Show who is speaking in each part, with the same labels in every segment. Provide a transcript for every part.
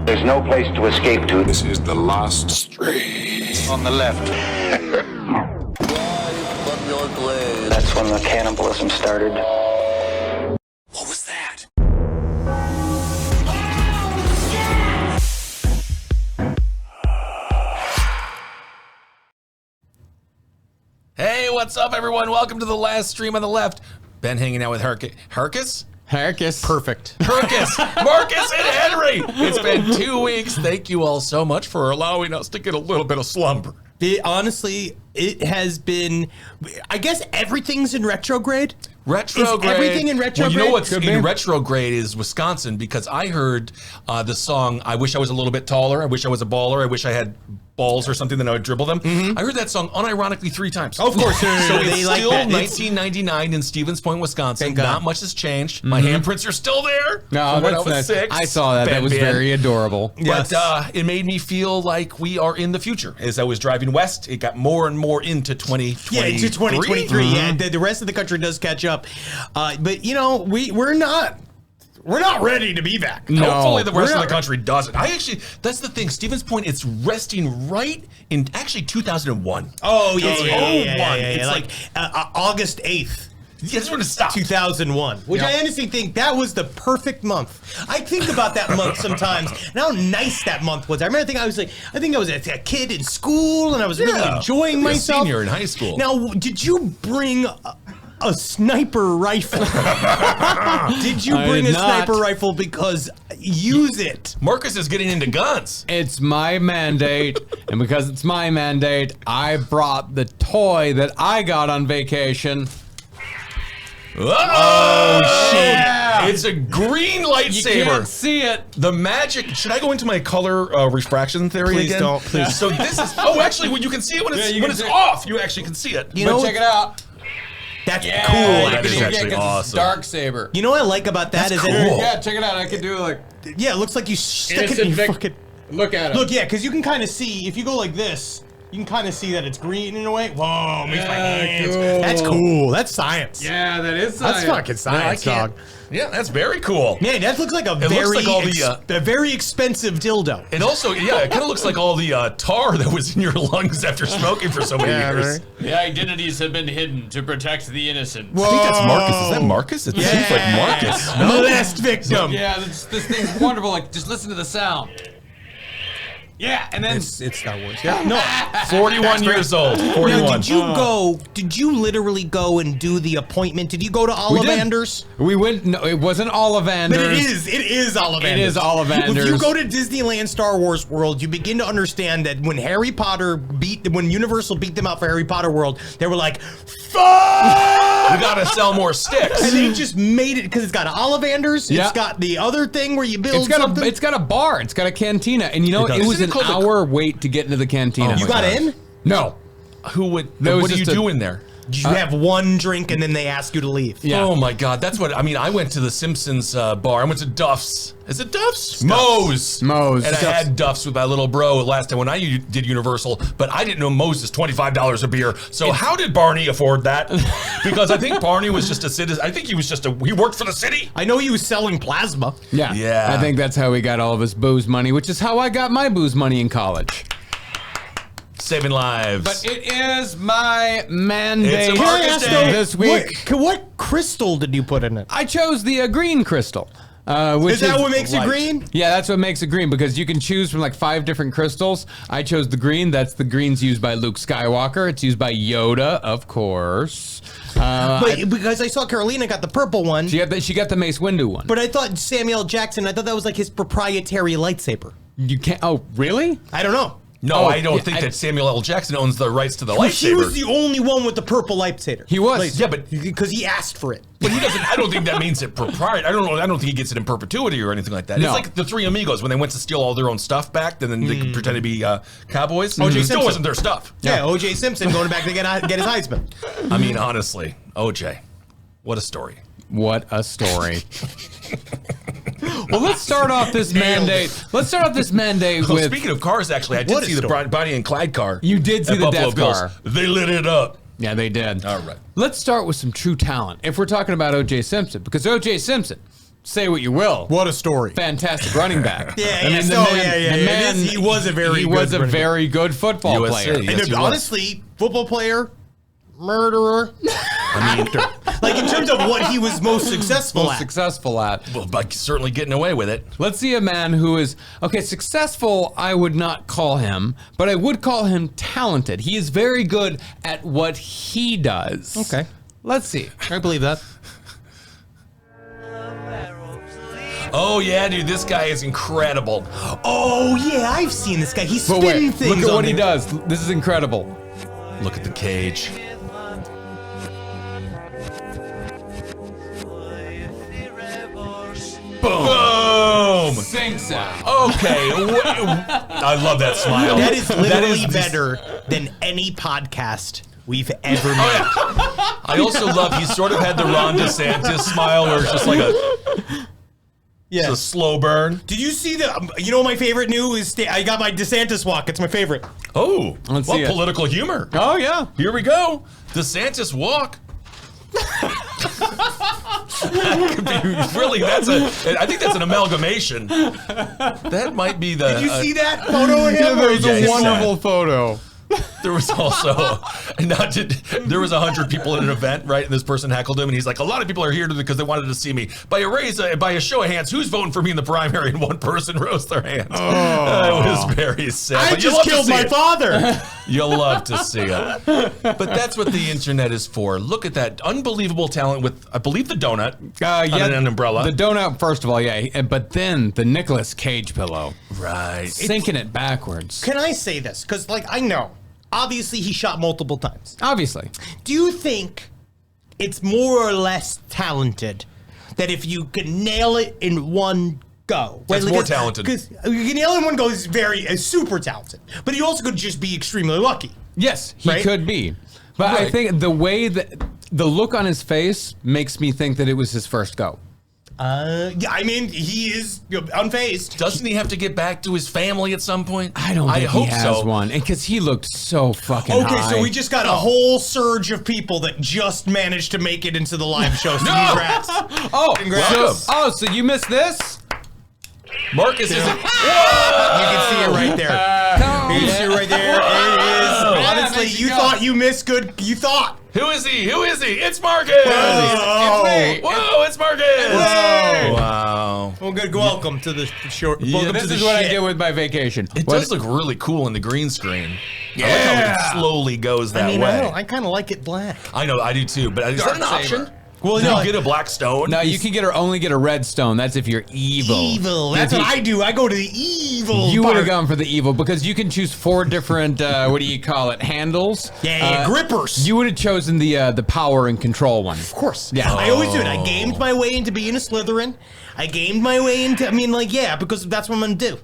Speaker 1: There's no place to escape to.
Speaker 2: This is the last street.
Speaker 1: On the left. That's when the cannibalism started.
Speaker 2: What was that?
Speaker 3: Hey, what's up, everyone? Welcome to the last stream on the left. Ben hanging out with Hercus?
Speaker 4: Perfect.
Speaker 3: Marcus and Henry. It's been 2 weeks. Thank you all so much for allowing us to get a little bit of slumber.
Speaker 4: Honestly, it has been, I guess everything's in retrograde.
Speaker 3: Retrograde.
Speaker 4: Is everything in retrograde?
Speaker 3: Well, you know what's in retrograde is Wisconsin, because I heard the song, I Wish I Was a Little Bit Taller, I Wish I Was a Baller, I Wish I Had Balls or something, then I would dribble them. Mm-hmm. I heard that song unironically 3 times.
Speaker 4: Of course.
Speaker 3: So it's still 1999 in Stevens Point, Wisconsin. Not much has changed. Mm-hmm. My handprints are still there.
Speaker 5: No,
Speaker 3: when I was
Speaker 5: nice.
Speaker 3: 6.
Speaker 5: I saw that. That was very adorable.
Speaker 3: But it made me feel like we are in the future. As I was driving west, it got more and more into 2023.
Speaker 4: Yeah, into 2023. Mm-hmm. Yeah, the rest of the country does catch up. But, you know, we're not ready to be back.
Speaker 3: No, hopefully the rest of the country doesn't. That's the thing. Stevens Point, it's resting right in actually 2001.
Speaker 4: Oh, yeah.
Speaker 3: It's like
Speaker 4: August 8th.
Speaker 3: Yeah, that's when it stopped.
Speaker 4: 2001, which I honestly think that was the perfect month. I think about that month sometimes and how nice that month was. I remember I think I was a kid in school and I was really enjoying myself.
Speaker 3: A senior in high school.
Speaker 4: Now, did you bring a sniper rifle? Did you bring a sniper rifle? Because use it.
Speaker 3: Marcus is getting into guns.
Speaker 5: It's my mandate, and because it's my mandate, I brought the toy that I got on vacation.
Speaker 3: Oh, shit. Yeah. It's a green lightsaber.
Speaker 5: You can't see it.
Speaker 3: The magic. Should I go into my color refraction theory
Speaker 4: Please
Speaker 3: again?
Speaker 4: don't. Please.
Speaker 3: So this is, actually, when you can see it when it's off, you actually can see it.
Speaker 5: Check it out.
Speaker 4: That's cool.
Speaker 3: That is actually awesome.
Speaker 5: Darksaber.
Speaker 4: You know what I like about that is
Speaker 3: cool.
Speaker 5: Yeah, check it out. I can do it like.
Speaker 4: Yeah, it looks like you stick it in your fucking.
Speaker 5: Look at it.
Speaker 4: Look, yeah, because you can kind of see if you go like this. You can kind of see that it's green in a way. Whoa, makes my hands. Cool. That's cool. That's science.
Speaker 5: Yeah, that is science.
Speaker 4: That's fucking science, dog.
Speaker 3: Yeah, that's very cool.
Speaker 4: Man, that looks like a very expensive dildo.
Speaker 3: It also, it kind of looks like all the tar that was in your lungs after smoking for so many years.
Speaker 6: Right? The identities have been hidden to protect the innocent.
Speaker 3: Whoa. I think that's Marcus. Is that Marcus? It seems like Marcus.
Speaker 4: Molest victim.
Speaker 6: Yeah, this thing's wonderful. Like, just listen to the sound. Yeah, and then
Speaker 4: it's Star Wars. Yeah, no,
Speaker 3: 41 years old. 41.
Speaker 4: Now, did you literally go and do the appointment? Did you go to Ollivanders?
Speaker 5: We went. No, it wasn't Ollivanders.
Speaker 4: But it is Ollivanders.
Speaker 5: It is Ollivanders.
Speaker 4: If you go to Disneyland Star Wars World, you begin to understand that when when Universal beat them out for Harry Potter World, they were like, "Fuck!
Speaker 3: We gotta sell more sticks."
Speaker 4: And they just made it because it's got Ollivanders.
Speaker 5: Yeah.
Speaker 4: It's got the other thing where you build something.
Speaker 5: It's got a bar. It's got a cantina, and you know it was an hour wait to get into the cantina.
Speaker 4: You got in?
Speaker 5: No.
Speaker 3: What do you do in there?
Speaker 4: You have one drink and then they ask you to leave.
Speaker 5: Yeah.
Speaker 3: Oh my God, that's what I mean. I went to the Simpsons bar. I went to Duff's. Is it Duff's? Moe's.
Speaker 5: And
Speaker 3: I had Duff's with my little bro last time when I did Universal, but I didn't know Moe's is $25 a beer. So how did Barney afford that? Because I think Barney was just a citizen. I think he worked for the city.
Speaker 4: I know he was selling plasma.
Speaker 5: Yeah. I think that's how he got all of his booze money, which is how I got my booze money in college.
Speaker 3: Saving lives.
Speaker 5: But it is my mandate.
Speaker 3: It's a Marcus Day
Speaker 5: this week.
Speaker 4: What crystal did you put in it?
Speaker 5: I chose the green crystal. Which
Speaker 4: is that what makes it green?
Speaker 5: Yeah, that's what makes it green, because you can choose from like 5 different crystals. I chose the green. That's the greens used by Luke Skywalker. It's used by Yoda, of course.
Speaker 4: Because I saw Carolina got the purple one.
Speaker 5: She got the Mace Windu one.
Speaker 4: But I thought Samuel Jackson, I thought that was like his proprietary lightsaber.
Speaker 5: You can't. Oh, really?
Speaker 4: I don't know.
Speaker 3: No, I don't think that Samuel L. Jackson owns the rights to the lightsaber.
Speaker 4: He was the only one with the purple lightsaber.
Speaker 5: He was.
Speaker 3: Yeah, but
Speaker 4: because he asked for it.
Speaker 3: But he doesn't. I don't think that means it proprietary. I don't think he gets it in perpetuity or anything like that.
Speaker 5: No.
Speaker 3: It's like the Three Amigos when they went to steal all their own stuff back, and then they could pretend to be cowboys.
Speaker 4: O.J.
Speaker 3: It still
Speaker 4: Simpson.
Speaker 3: wasn't their stuff.
Speaker 4: Yeah, O.J. Simpson going back to get his Heisman.
Speaker 3: I mean, honestly, O.J. What a story.
Speaker 5: What a story. Well, let's start off this mandate. Let's start off this mandate with.
Speaker 3: Speaking of cars, actually, I did see the Bonnie and Clyde car.
Speaker 5: You did see the Death car.
Speaker 3: They lit it up.
Speaker 5: Yeah, they did.
Speaker 3: All right.
Speaker 5: Let's start with some true talent. If we're talking about O.J. Simpson, because O.J. Simpson, say what you will.
Speaker 4: What a story.
Speaker 5: Fantastic running back.
Speaker 4: Yeah,
Speaker 5: I mean,
Speaker 4: he was a very
Speaker 5: good football
Speaker 3: USC.
Speaker 5: player.
Speaker 3: Yes, he was.
Speaker 4: honestly, football player, murderer. I mean, like in terms of what he was most successful at.
Speaker 3: Well, by certainly getting away with it.
Speaker 5: Let's see a man who is, successful, I would not call him, but I would call him talented. He is very good at what he does.
Speaker 4: Okay.
Speaker 5: Let's see.
Speaker 4: I believe that.
Speaker 3: Oh yeah, dude, this guy is incredible.
Speaker 4: Oh yeah, I've seen this guy. He's
Speaker 5: But
Speaker 4: spinning
Speaker 5: wait,
Speaker 4: things.
Speaker 5: look at
Speaker 4: on
Speaker 5: what he
Speaker 4: there.
Speaker 5: does. This is incredible.
Speaker 3: Look at the cage. Boom!
Speaker 5: Sinks it.
Speaker 3: Okay, I love that smile.
Speaker 4: That is literally
Speaker 3: just-
Speaker 4: better than any podcast we've ever made.
Speaker 3: I also love he sort of had the Ron DeSantis smile where it's just like a slow burn.
Speaker 4: Did you see the? You know, my favorite new is I got my DeSantis walk. It's my favorate.
Speaker 3: Oh,
Speaker 5: Let's
Speaker 3: what
Speaker 5: see it.
Speaker 3: political humor.
Speaker 5: Oh, yeah.
Speaker 3: Here we go. DeSantis walk. Really, I think that's an amalgamation. That might be the.
Speaker 4: Did you see that photo of him?
Speaker 5: There's
Speaker 3: Yeah,
Speaker 5: a
Speaker 3: he
Speaker 5: wonderful photo.
Speaker 3: There was also there was 100 people at an event, right? And this person heckled him, and he's like, "A lot of people are here because they wanted to see me." By a show of hands, who's voting for me in the primary? And one person rose their hand. Oh, it was very sad.
Speaker 4: I
Speaker 3: But you
Speaker 4: just
Speaker 3: love to
Speaker 4: killed
Speaker 3: see
Speaker 4: my
Speaker 3: it.
Speaker 4: father.
Speaker 3: You'll love to see it. But that's what the internet is for. Look at that unbelievable talent with, I believe, the donut on an umbrella.
Speaker 5: The donut, first of all, yeah. But then the Nicolas Cage pillow.
Speaker 3: Right.
Speaker 5: Sinking it backwards.
Speaker 4: Can I say this? Because, like, I know. Obviously, he shot multiple times.
Speaker 5: Obviously.
Speaker 4: Do you think it's more or less talented that if you can nail it in one go?
Speaker 3: That's more talented.
Speaker 4: Because you can nail it in one go is super talented. But you also could just be extremely lucky.
Speaker 5: Yes, he
Speaker 4: Right?
Speaker 5: could be. But I
Speaker 4: Right.
Speaker 5: think the way that the look on his face makes me think that it was his first go.
Speaker 4: Yeah, I mean, he is unfazed.
Speaker 3: Doesn't he have to get back to his family at some point?
Speaker 5: I don't think
Speaker 3: hope
Speaker 5: he has
Speaker 3: so.
Speaker 5: one. And because he looked so fucking
Speaker 4: Okay,
Speaker 5: high.
Speaker 4: so we just got a whole surge of people that just managed to make it into the live show. So congrats.
Speaker 5: So you missed this?
Speaker 3: Marcus isn't.
Speaker 4: You can see it right there. You can see it right there. It is. Honestly,
Speaker 5: there
Speaker 4: you
Speaker 5: you
Speaker 4: thought you missed good. You thought.
Speaker 3: Who is he? Who is he? It's Marcus.
Speaker 4: Oh.
Speaker 3: Whoa, it's Marcus.
Speaker 4: Hey.
Speaker 3: Wow.
Speaker 4: Well, good. Welcome to the short.
Speaker 3: Yeah,
Speaker 4: Welcome
Speaker 5: This
Speaker 4: to the
Speaker 5: is what I
Speaker 4: shit.
Speaker 5: did with my vacation.
Speaker 3: It
Speaker 5: What-
Speaker 3: does look really cool in the green screen. I like how it slowly goes that
Speaker 4: I mean,
Speaker 3: way.
Speaker 4: I kind of like it black.
Speaker 3: I know, I do too. But is that an
Speaker 5: Darksaber.
Speaker 3: option?
Speaker 4: Well,
Speaker 3: Do
Speaker 4: no,
Speaker 3: you get a black stone?
Speaker 5: No, you can only get a red stone. That's if you're evil.
Speaker 4: Evil. That's what I do. I go to the evil.
Speaker 5: You would
Speaker 4: part.
Speaker 5: have gone for the evil because you can choose 4 different what do you call it, handles.
Speaker 4: Yeah, grippers.
Speaker 5: You would have chosen the power and control one.
Speaker 4: Of course.
Speaker 5: Yeah.
Speaker 4: I always do it. I gamed my way into being a Slytherin. I gamed my way into. I mean, like, yeah, because that's what I'm gonna do.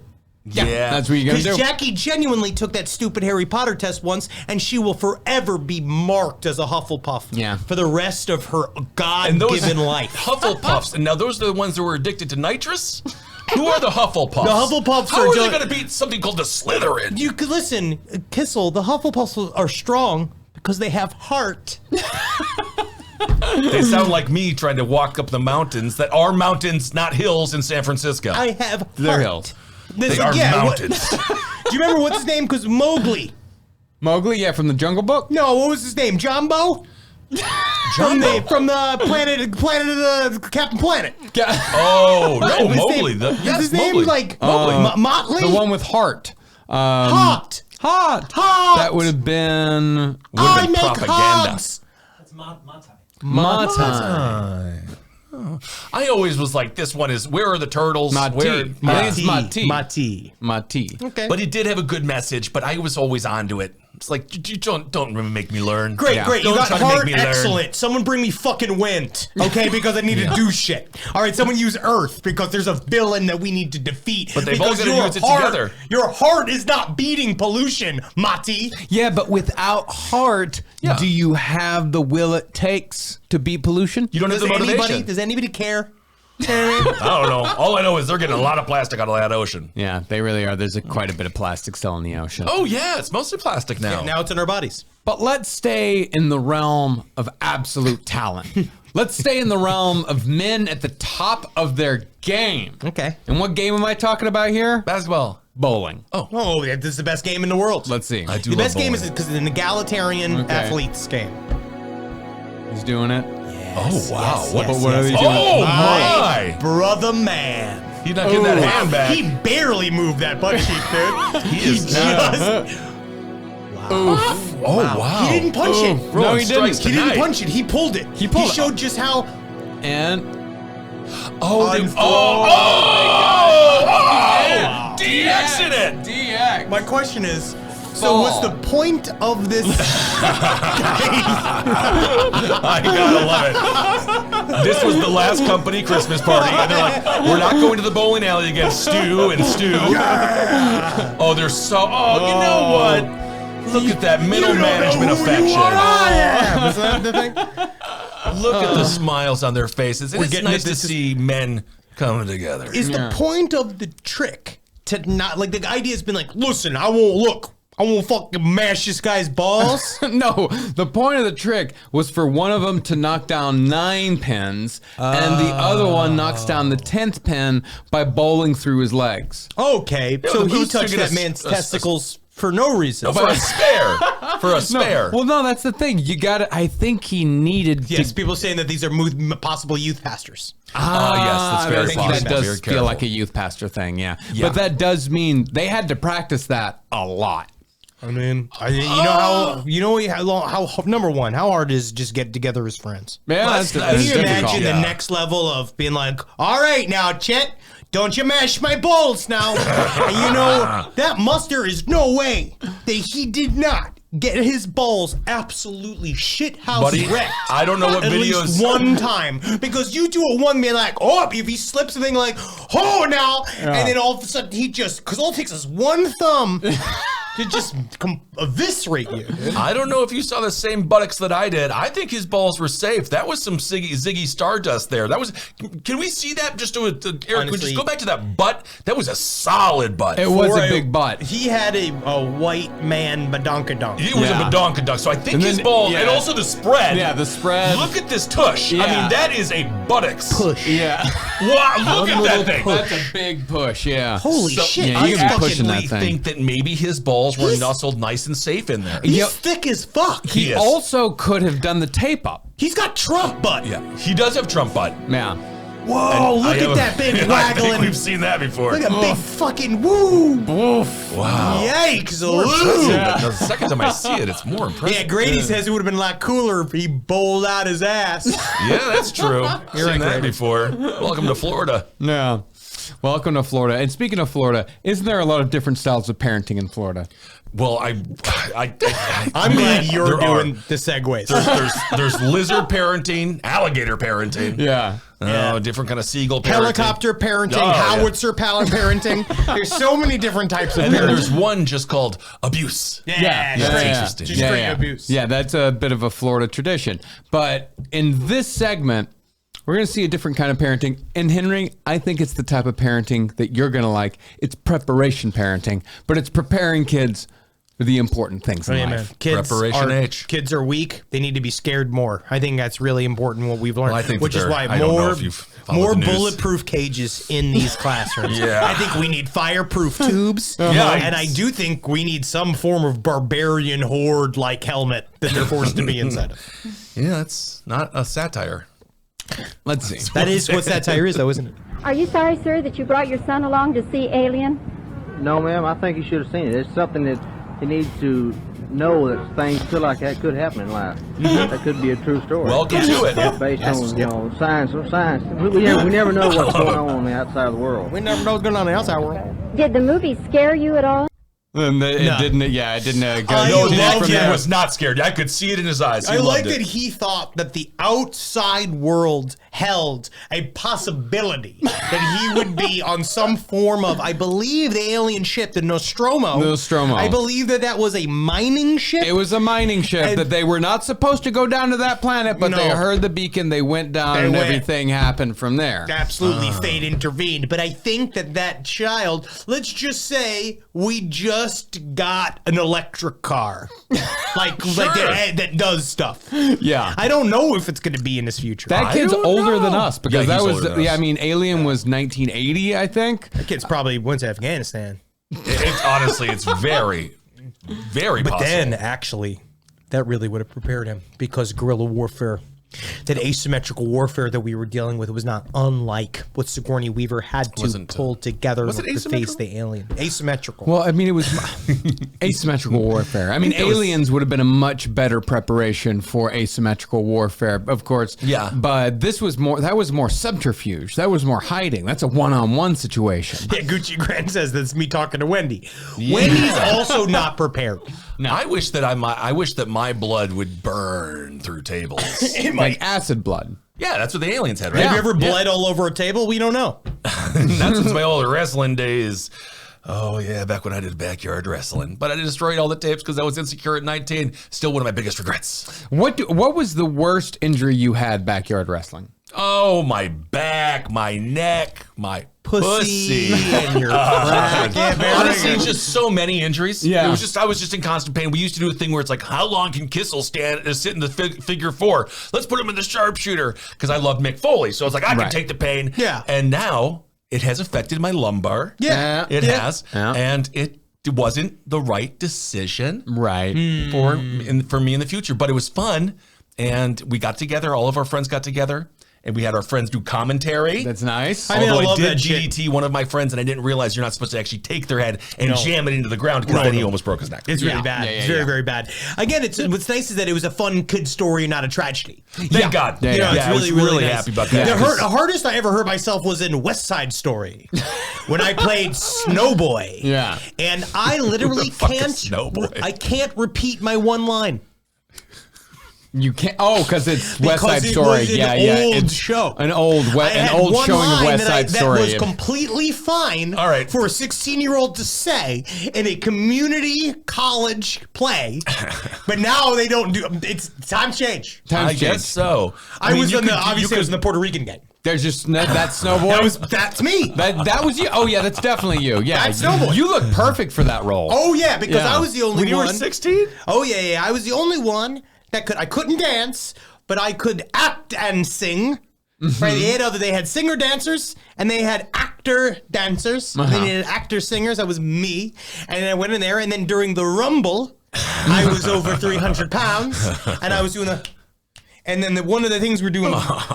Speaker 3: Yeah.
Speaker 5: That's what you're gonna
Speaker 4: Because
Speaker 5: do.
Speaker 4: Jackie genuinely took that stupid Harry Potter test once, and she will forever be marked as a Hufflepuff.
Speaker 5: Yeah.
Speaker 4: For the rest of her
Speaker 3: And
Speaker 4: God-given life.
Speaker 3: Hufflepuffs. And now those are the ones that were addicted to nitrous? Who are the Hufflepuffs?
Speaker 4: The Hufflepuffs
Speaker 3: How
Speaker 4: are
Speaker 3: are they
Speaker 4: just-
Speaker 3: going to beat something called the Slytherin?
Speaker 4: You could listen, Kissel. The Hufflepuffs are strong because they have heart.
Speaker 3: They sound like me trying to walk up the mountains that are mountains, not hills in San Francisco.
Speaker 4: I have heart.
Speaker 5: They're hills.
Speaker 3: They are mountains.
Speaker 4: Do you remember what's his name? Because Mowgli.
Speaker 5: Mowgli, yeah, from the Jungle Book.
Speaker 4: No, what was his name? Jumbo? From the planet of the Captain Planet.
Speaker 3: Oh, no,
Speaker 4: His
Speaker 3: Mowgli.
Speaker 4: name-
Speaker 3: Yes,
Speaker 4: is his name
Speaker 3: Mowgli.
Speaker 4: like
Speaker 3: Mowgli.
Speaker 4: Motley?
Speaker 5: The one with heart.
Speaker 4: Hot.
Speaker 5: Hot.
Speaker 4: Hot.
Speaker 5: That would have been
Speaker 4: I
Speaker 3: been
Speaker 4: make
Speaker 3: propaganda.
Speaker 4: hugs.
Speaker 5: Matai.
Speaker 3: I always was like, this one is, where are the turtles?
Speaker 5: Mati.
Speaker 3: Where,
Speaker 5: I think it's Mati.
Speaker 4: Mati.
Speaker 5: Mati.
Speaker 4: Okay.
Speaker 3: But it did have a good message, but I was always onto it. It's like, you don't make me learn.
Speaker 4: Great,
Speaker 5: Yeah.
Speaker 4: great. You
Speaker 3: Don't
Speaker 4: got
Speaker 3: try to make
Speaker 4: heart.
Speaker 3: me learn.
Speaker 4: Excellent. Someone bring me fucking wind, okay? Because I need to do shit. All right, someone use earth because there's a villain that we need to defeat.
Speaker 3: But they've all
Speaker 4: Because
Speaker 3: gotta
Speaker 4: your
Speaker 3: use it
Speaker 4: heart-
Speaker 3: together.
Speaker 4: Your heart is not beating pollution, Mati.
Speaker 5: Yeah, but without heart,
Speaker 3: Yeah.
Speaker 5: do you have the will it takes to beat pollution?
Speaker 3: You don't have the motivation.
Speaker 4: Does anybody care?
Speaker 3: I don't know. All I know is they're getting a lot of plastic out of that ocean.
Speaker 5: Yeah, they really are. There's quite a bit of plastic still in the ocean.
Speaker 3: Oh, yeah, it's mostly plastic now.
Speaker 4: Now it's in our bodies.
Speaker 5: But let's stay in the realm of absolute talent. Let's stay in the realm of men at the top of their game.
Speaker 4: Okay.
Speaker 5: And what game am I talking about here?
Speaker 3: Basketball.
Speaker 5: Bowling.
Speaker 4: Oh, this is the best game in the world.
Speaker 5: Let's see.
Speaker 3: I do
Speaker 4: The
Speaker 3: love
Speaker 4: best game is
Speaker 3: bowling.
Speaker 4: because it's an egalitarian
Speaker 5: Okay.
Speaker 4: athletes game.
Speaker 5: He's doing it.
Speaker 3: Oh, wow. What
Speaker 5: are they doing?
Speaker 3: Oh, my.
Speaker 4: Brother man.
Speaker 3: He's not getting that hand back.
Speaker 4: He barely moved that butt cheek, dude.
Speaker 3: He is
Speaker 4: just.
Speaker 3: Oh, wow.
Speaker 4: He didn't punch it.
Speaker 5: No,
Speaker 3: Throwing
Speaker 5: he
Speaker 3: strikes
Speaker 5: didn't.
Speaker 4: He didn't
Speaker 3: tonight.
Speaker 4: punch it. He pulled it.
Speaker 5: He pulled it.
Speaker 4: showed just how.
Speaker 5: And
Speaker 3: Oh, they,
Speaker 4: Wow.
Speaker 3: DX'ing it.
Speaker 6: DX.
Speaker 4: My question is. So what's the point of this?
Speaker 3: I gotta love it. This was the last company Christmas party, and they're like, we're not going to the bowling alley against Stu and Stu. Oh, they're so. Oh, you know what? Look at that middle management affection.
Speaker 4: Is that the thing?
Speaker 3: Look at the smiles on their faces. And
Speaker 4: We're
Speaker 3: it's
Speaker 4: getting
Speaker 3: nice
Speaker 4: at
Speaker 3: to
Speaker 4: this-
Speaker 3: see men coming together.
Speaker 4: Is the point of the trick to not like the idea has been like, listen, I won't fucking mash this guy's balls.
Speaker 5: no, the point of the trick was for one of them to knock down 9 pins, and the other one knocks down the 10th pin by bowling through his legs.
Speaker 4: Okay, so
Speaker 3: but
Speaker 4: he
Speaker 3: who's
Speaker 4: touched
Speaker 3: taking
Speaker 4: that
Speaker 3: a-
Speaker 4: man's
Speaker 3: a-
Speaker 4: testicles for no reason.
Speaker 3: For a spare. For a spare.
Speaker 5: Well, no, that's the thing. You got to I think he needed
Speaker 4: Yes,
Speaker 5: to.
Speaker 4: people saying that these are possible youth pastors.
Speaker 3: Yes, that's very
Speaker 5: that
Speaker 3: possible.
Speaker 5: does
Speaker 3: Very
Speaker 5: feel
Speaker 3: careful.
Speaker 5: like a youth pastor thing, yeah.
Speaker 3: Yeah.
Speaker 5: But that does mean they had to practice that a lot.
Speaker 4: I mean, you know how number one, how hard is just get together as friends.
Speaker 5: Yeah,
Speaker 3: Let's-
Speaker 5: that's,
Speaker 4: Can
Speaker 5: that's
Speaker 4: you
Speaker 5: difficult.
Speaker 4: imagine
Speaker 3: Yeah.
Speaker 4: the next level of being like, all right, now, Chet, don't you mash my balls now. And you know, that muster is no way that he did not get his balls absolutely shithouse
Speaker 3: Buddy,
Speaker 4: wrecked.
Speaker 3: I don't know what
Speaker 4: At
Speaker 3: videos.
Speaker 4: least one time. Because you do a one man like, oh, if he slips something like, oh, now, and then all of a sudden he just, because all it takes is one thumb to just eviscerate you.
Speaker 3: I don't know if you saw the same buttocks that I did. I think his balls were safe. That was some Ziggy Stardust there. That was. Can we see that? Just to Eric, could we
Speaker 4: Honestly-
Speaker 3: just go back to that butt? That was a solid butt.
Speaker 5: It was
Speaker 4: For
Speaker 5: a big butt.
Speaker 4: He had a white man badonkadonk.
Speaker 3: It was
Speaker 5: Yeah.
Speaker 3: a badonkadonk. So I think
Speaker 5: And
Speaker 3: his
Speaker 5: then-
Speaker 3: balls,
Speaker 5: yeah.
Speaker 3: and also the spread.
Speaker 5: Yeah, the spread.
Speaker 3: Look at this tush. I
Speaker 5: Yeah.
Speaker 3: mean, that is a buttocks.
Speaker 4: Push.
Speaker 5: Yeah.
Speaker 3: Wow, look at that thing.
Speaker 5: That's a big push, yeah.
Speaker 4: Holy shit.
Speaker 5: yeah,
Speaker 3: I
Speaker 5: you can be pushing
Speaker 3: actually
Speaker 5: that thing.
Speaker 3: think that maybe his balls were
Speaker 4: He's-
Speaker 3: nuzzled nice and safe in there.
Speaker 4: He's
Speaker 5: Yep.
Speaker 4: thick as fuck.
Speaker 5: He
Speaker 3: Yes.
Speaker 5: also could have done the tape up.
Speaker 4: He's got Trump butt.
Speaker 3: Yeah, he does have Trump butt.
Speaker 5: Yeah.
Speaker 4: Whoa, look
Speaker 3: I have
Speaker 4: at that big
Speaker 3: I think
Speaker 4: waggling.
Speaker 3: we've seen that before.
Speaker 4: Look at big fucking woo.
Speaker 3: Wow.
Speaker 4: Yikes.
Speaker 3: More
Speaker 4: Ooh.
Speaker 3: impressive. The second time I see it, it's more impressive.
Speaker 4: Yeah, Grady says it would have been a lot cooler if he bowled out his ass.
Speaker 3: Yeah, that's true. Seen that before. Welcome to Florida.
Speaker 5: Yeah. Welcome to Florida. And speaking of Florida, isn't there a lot of different styles of parenting in Florida?
Speaker 3: Well, I'm
Speaker 4: glad you're
Speaker 3: there are.
Speaker 4: doing the segues.
Speaker 3: There's lizard parenting, alligator parenting.
Speaker 5: Yeah.
Speaker 3: Different kind of seagull parenting.
Speaker 4: Helicopter parenting,
Speaker 3: Oh, yeah.
Speaker 4: howitzer parenting. There's so many different types of
Speaker 3: And then
Speaker 4: parenting.
Speaker 3: there's one just called abuse.
Speaker 4: Yeah,
Speaker 3: That's
Speaker 4: straight,
Speaker 3: interesting.
Speaker 4: just straight abuse.
Speaker 5: Yeah, that's a bit of a Florida tradition. But in this segment, we're going to see a different kind of parenting. And Henry, I think it's the type of parenting that you're going to like. It's preparation parenting, but it's preparing kids for the important things in life.
Speaker 3: Preparation
Speaker 4: Kids are weak. They need to be scared more. I think that's really important. What we've learned,
Speaker 3: Well, I think
Speaker 4: which
Speaker 3: that
Speaker 4: is why
Speaker 3: I don't know if you've followed
Speaker 4: more
Speaker 3: the news.
Speaker 4: bulletproof cages in these classrooms.
Speaker 3: Yeah.
Speaker 4: I think we need fireproof tubes.
Speaker 3: Yeah.
Speaker 4: and I do think we need some form of barbarian horde like helmet that they're forced to be inside of.
Speaker 3: Yeah, that's not a satire.
Speaker 5: Let's see.
Speaker 4: That is what satire is, though, isn't it?
Speaker 7: Are you sorry, sir, that you brought your son along to see Alien?
Speaker 8: No, ma'am, I think he should have seen it. It's something that he needs to know that things like that could happen in life. That could be a true story.
Speaker 3: Welcome to it.
Speaker 8: Based on science. We never know what's going on the outside of the world.
Speaker 4: We never know what's going on in the outside world.
Speaker 7: Did the movie scare you at all?
Speaker 5: And it
Speaker 4: No.
Speaker 5: didn't. Yeah, it didn't go.
Speaker 4: I
Speaker 3: No,
Speaker 4: love
Speaker 3: that kid
Speaker 4: that.
Speaker 3: was not scared. I could see it in his eyes. He
Speaker 4: I like
Speaker 3: loved
Speaker 4: that
Speaker 3: it.
Speaker 4: he thought that the outside world held a possibility that he would be on some form of, I believe, the alien ship, the Nostromo.
Speaker 5: Nostromo.
Speaker 4: I believe that was a mining ship.
Speaker 5: It was a mining ship
Speaker 4: And-
Speaker 5: that they were not supposed to go down to that planet, but they
Speaker 4: No.
Speaker 5: heard the beacon, they went down,
Speaker 4: They
Speaker 5: and
Speaker 4: went.
Speaker 5: everything happened from there.
Speaker 4: Absolutely, fate intervened. But I think that child, let's just say we just just got an electric car, like that does stuff.
Speaker 5: Yeah.
Speaker 4: I don't know if it's going to be in this future.
Speaker 5: That kid's
Speaker 3: don't
Speaker 5: older
Speaker 3: know.
Speaker 5: than us because
Speaker 3: Yeah,
Speaker 5: that
Speaker 3: he's
Speaker 5: was,
Speaker 3: older than us.
Speaker 5: I mean, Alien was 1980, I think.
Speaker 4: That kid's probably went to Afghanistan.
Speaker 3: It's honestly, it's very, very
Speaker 4: But
Speaker 3: possible.
Speaker 4: then, actually, that really would have prepared him because guerrilla warfare, that asymmetrical warfare that we were dealing with was not unlike what Sigourney Weaver had to pull together
Speaker 3: was it
Speaker 4: to face
Speaker 3: asymmetrical?
Speaker 4: the alien. Asymmetrical.
Speaker 5: Well, I mean, it was asymmetrical warfare. I mean, aliens would have been a much better preparation for asymmetrical warfare, of course.
Speaker 3: Yeah.
Speaker 5: But this was more, that was more subterfuge. That was more hiding. That's a one-on-one situation.
Speaker 4: Yeah, Gucci Grant says that's me talking to Wendy. Wendy's also not prepared.
Speaker 5: No.
Speaker 3: I wish that my blood would burn through tables.
Speaker 5: Like acid blood.
Speaker 3: Yeah, that's what the aliens had, right?
Speaker 4: Have you ever bled all over a table? We don't know.
Speaker 3: That's since my old wrestling days. Oh yeah, back when I did backyard wrestling. But I destroyed all the tapes because I was insecure at 19. Still one of my biggest regrets.
Speaker 5: What was the worst injury you had backyard wrestling?
Speaker 3: Oh, my back, my neck, my pussy.
Speaker 4: and your crack. Yeah, very
Speaker 3: Honestly,
Speaker 4: good.
Speaker 3: just so many injuries.
Speaker 5: Yeah.
Speaker 3: It was just I was just in constant pain. We used to do a thing where it's like, how long can Kissel sit in the figure four? Let's put him in the sharpshooter because I love Mick Foley. So I was like, I can
Speaker 5: Right.
Speaker 3: take the pain.
Speaker 4: Yeah.
Speaker 3: And now it has affected my lumbar.
Speaker 4: Yeah.
Speaker 3: It has,
Speaker 5: Yeah.
Speaker 3: and it wasn't the right decision
Speaker 5: Right.
Speaker 3: for me in the future. But it was fun, and we got together. All of our friends got together. And we had our friends do commentary.
Speaker 5: That's nice.
Speaker 4: I mean,
Speaker 3: Although
Speaker 4: I
Speaker 3: I,
Speaker 4: love
Speaker 3: did
Speaker 4: that shit.
Speaker 3: DDT one of my friends, and I didn't realize you're not supposed to actually take their head and
Speaker 4: No.
Speaker 3: jam it into the ground because then he almost broke his neck.
Speaker 4: It's really
Speaker 5: Yeah.
Speaker 4: bad.
Speaker 5: Yeah, yeah,
Speaker 4: It's very,
Speaker 5: yeah.
Speaker 4: very bad. Again, what's nice is that it was a fun kid story, not a tragedy.
Speaker 3: Thank God.
Speaker 5: Yeah,
Speaker 4: You know,
Speaker 5: yeah.
Speaker 4: it's
Speaker 3: I was
Speaker 4: really
Speaker 3: nice.
Speaker 4: happy
Speaker 3: about that.
Speaker 4: The hardest I ever hurt myself was in West Side Story when I played Snowboy.
Speaker 5: Yeah.
Speaker 4: And I literally
Speaker 3: fuck is
Speaker 4: can't.
Speaker 3: Snowboy?
Speaker 4: I can't repeat my one line.
Speaker 5: You can't. Oh, because it's West
Speaker 4: Because
Speaker 5: Side
Speaker 4: it
Speaker 5: Story.
Speaker 4: was an
Speaker 5: yeah.
Speaker 4: old
Speaker 5: It's
Speaker 4: show.
Speaker 5: An old
Speaker 4: I had
Speaker 5: showing
Speaker 4: one
Speaker 5: of
Speaker 4: line
Speaker 5: West Side Story.
Speaker 4: That was completely fine
Speaker 3: All right.
Speaker 4: for a 16-year-old to say in a community college play, but now they don't do. It's times change.
Speaker 3: I guess so.
Speaker 4: I
Speaker 3: mean,
Speaker 4: was
Speaker 3: you
Speaker 4: in the
Speaker 3: could-
Speaker 4: obviously
Speaker 3: you
Speaker 4: I was in the Puerto Rican gang.
Speaker 5: There's just that Snowboy.
Speaker 4: That's me.
Speaker 5: That was you. Oh yeah, that's definitely you. Yeah,
Speaker 4: That's Snowboy.
Speaker 5: You look perfect for that role.
Speaker 4: Oh yeah, because
Speaker 5: Yeah.
Speaker 4: I was the only
Speaker 3: When you
Speaker 4: one.
Speaker 3: were 16?
Speaker 4: Oh yeah. I was the only one that I couldn't dance, but I could act and sing. Right? They had singer dancers and they had actor dancers. They needed actor singers. That was me. And I went in there, and then during the Rumble, I was over 300 pounds, and I was doing the. And then one of the things we're doing,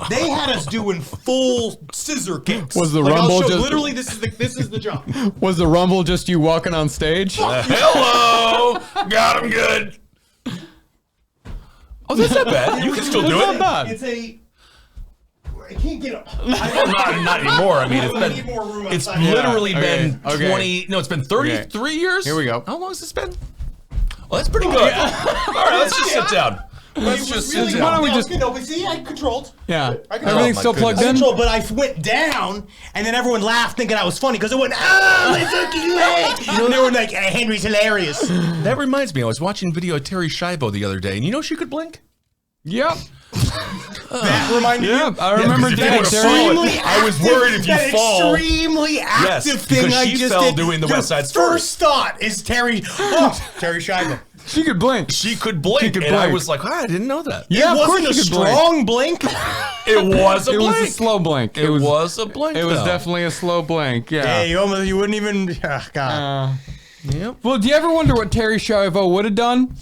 Speaker 4: they had us doing full scissor kicks.
Speaker 5: Was the
Speaker 4: I'll
Speaker 5: Rumble
Speaker 4: show-
Speaker 5: just-
Speaker 4: literally? This is the jump.
Speaker 5: Was the Rumble just you walking on stage?
Speaker 3: Hello. Got him good. Oh, that's not bad. You can still do
Speaker 5: Not
Speaker 3: it.
Speaker 5: bad.
Speaker 4: It's a. I can't get up.
Speaker 3: Not anymore. I mean,
Speaker 4: I need more room
Speaker 3: it's
Speaker 4: outside.
Speaker 3: literally
Speaker 5: Okay,
Speaker 3: been
Speaker 5: okay.
Speaker 3: 20. No, it's been 33 years.
Speaker 5: Here we go.
Speaker 3: How long has this been? Well, that's pretty good. All right, let's just sit down. Let's just sit
Speaker 5: Why
Speaker 3: down.
Speaker 5: don't we just-
Speaker 4: No, but see, I controlled.
Speaker 5: Yeah.
Speaker 4: I can-
Speaker 5: Everything's
Speaker 3: Oh,
Speaker 5: still
Speaker 3: my
Speaker 5: plugged
Speaker 4: I
Speaker 5: in.
Speaker 4: controlled, but I went down, and then everyone laughed thinking I was funny because it went, my fucking leg. And they were like, Henry's hilarious.
Speaker 3: That reminds me, I was watching video of Terry Schiavo the other day, and you know she could blink?
Speaker 5: Yep.
Speaker 4: That reminded
Speaker 5: Yeah,
Speaker 4: you?
Speaker 5: I remember
Speaker 3: because if you
Speaker 5: that.
Speaker 3: would've
Speaker 5: Terry-
Speaker 3: fallen, I was worried if you
Speaker 4: that
Speaker 3: fall.
Speaker 4: extremely active thing
Speaker 3: because
Speaker 4: I
Speaker 3: she
Speaker 4: just
Speaker 3: fell
Speaker 4: did.
Speaker 3: doing the
Speaker 4: Your
Speaker 3: West Side Story.
Speaker 4: First thought is Terry. Oh, Terry Scheibe.
Speaker 5: She could blink.
Speaker 3: She could blink,
Speaker 5: could
Speaker 3: and I
Speaker 5: blink.
Speaker 3: was like, I didn't know that.
Speaker 5: Yeah,
Speaker 4: It
Speaker 5: of course
Speaker 4: wasn't a
Speaker 5: she could blink.
Speaker 4: strong blink.
Speaker 3: It was a
Speaker 5: It
Speaker 3: blink.
Speaker 5: was a slow blink.
Speaker 3: It was a blink.
Speaker 5: It was
Speaker 3: though.
Speaker 5: definitely a slow blink.
Speaker 4: Yeah,
Speaker 5: Yeah.
Speaker 4: you wouldn't even. Oh, God.
Speaker 5: Well, do you ever wonder what Terry Schiavo would have done?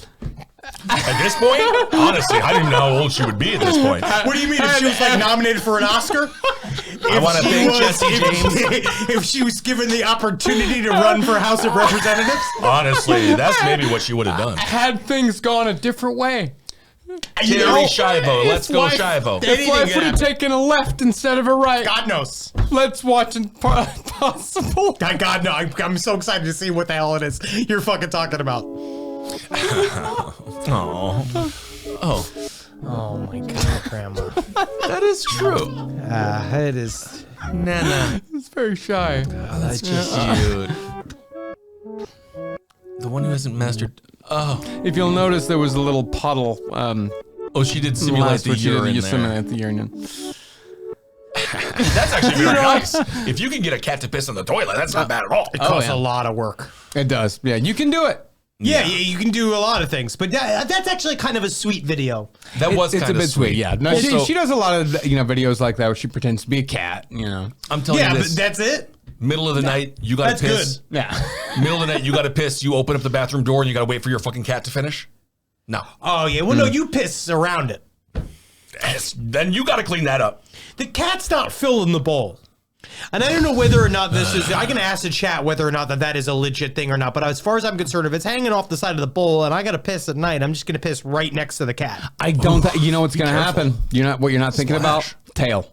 Speaker 3: At this point, honestly, I didn't know how old she would be at this point.
Speaker 4: What do you mean if she was like nominated for an Oscar?
Speaker 3: I want to thank Jesse James.
Speaker 4: If she was given the opportunity to run for House of Representatives,
Speaker 3: Honestly, that's maybe what she would have done.
Speaker 5: Had things gone a different way.
Speaker 3: Terry Schiavo, let's go
Speaker 5: life-
Speaker 3: Schiavo.
Speaker 4: Anything
Speaker 5: If life
Speaker 4: could
Speaker 5: would have
Speaker 4: happen.
Speaker 5: taken a left instead of a right.
Speaker 4: God knows.
Speaker 5: Let's watch Impossible.
Speaker 4: God no, I'm so excited to see what the hell it is you're fucking talking about. Oh my God, Grandma.
Speaker 3: That is true.
Speaker 4: It is.
Speaker 3: Nana.
Speaker 5: It's very shy.
Speaker 3: That's just cute. The one who hasn't mastered. Oh.
Speaker 5: If you'll notice, there was a little puddle.
Speaker 3: Oh, she did simulate
Speaker 5: last
Speaker 3: the
Speaker 5: which you
Speaker 3: urine
Speaker 5: you
Speaker 3: there.
Speaker 5: simulate the urine.
Speaker 3: That's actually very nice. If you can get a cat to piss in the toilet, that's not bad at all.
Speaker 4: It costs a lot of work.
Speaker 5: It does. Yeah, you can do it.
Speaker 4: Yeah, you can do a lot of things, but that's actually kind of a sweet video.
Speaker 3: That was
Speaker 5: It's
Speaker 3: kind
Speaker 5: a
Speaker 3: of
Speaker 5: bit sweet. Yeah. No,
Speaker 3: Also-
Speaker 5: she does a lot of videos like that where she pretends to be a cat.
Speaker 3: I'm telling
Speaker 4: Yeah,
Speaker 3: you
Speaker 4: but
Speaker 3: this.
Speaker 4: that's it.
Speaker 3: Middle of the night, you got to
Speaker 4: That's
Speaker 3: piss.
Speaker 4: good.
Speaker 5: Yeah.
Speaker 3: Middle of the night, you got to piss. You open up the bathroom door and you got to wait for your fucking cat to finish. No.
Speaker 4: Oh yeah, well no, you piss around it.
Speaker 3: Yes, then you got to clean that up.
Speaker 4: The cat's not filling the bowl. And I don't know whether or not this is, I can ask the chat whether or not that is a legit thing or not, but as far as I'm concerned, if it's hanging off the side of the bowl and I got to piss at night, I'm just going to piss right next to the cat.
Speaker 5: I don't. You know what's going to happen? What you're not thinking about? Tail.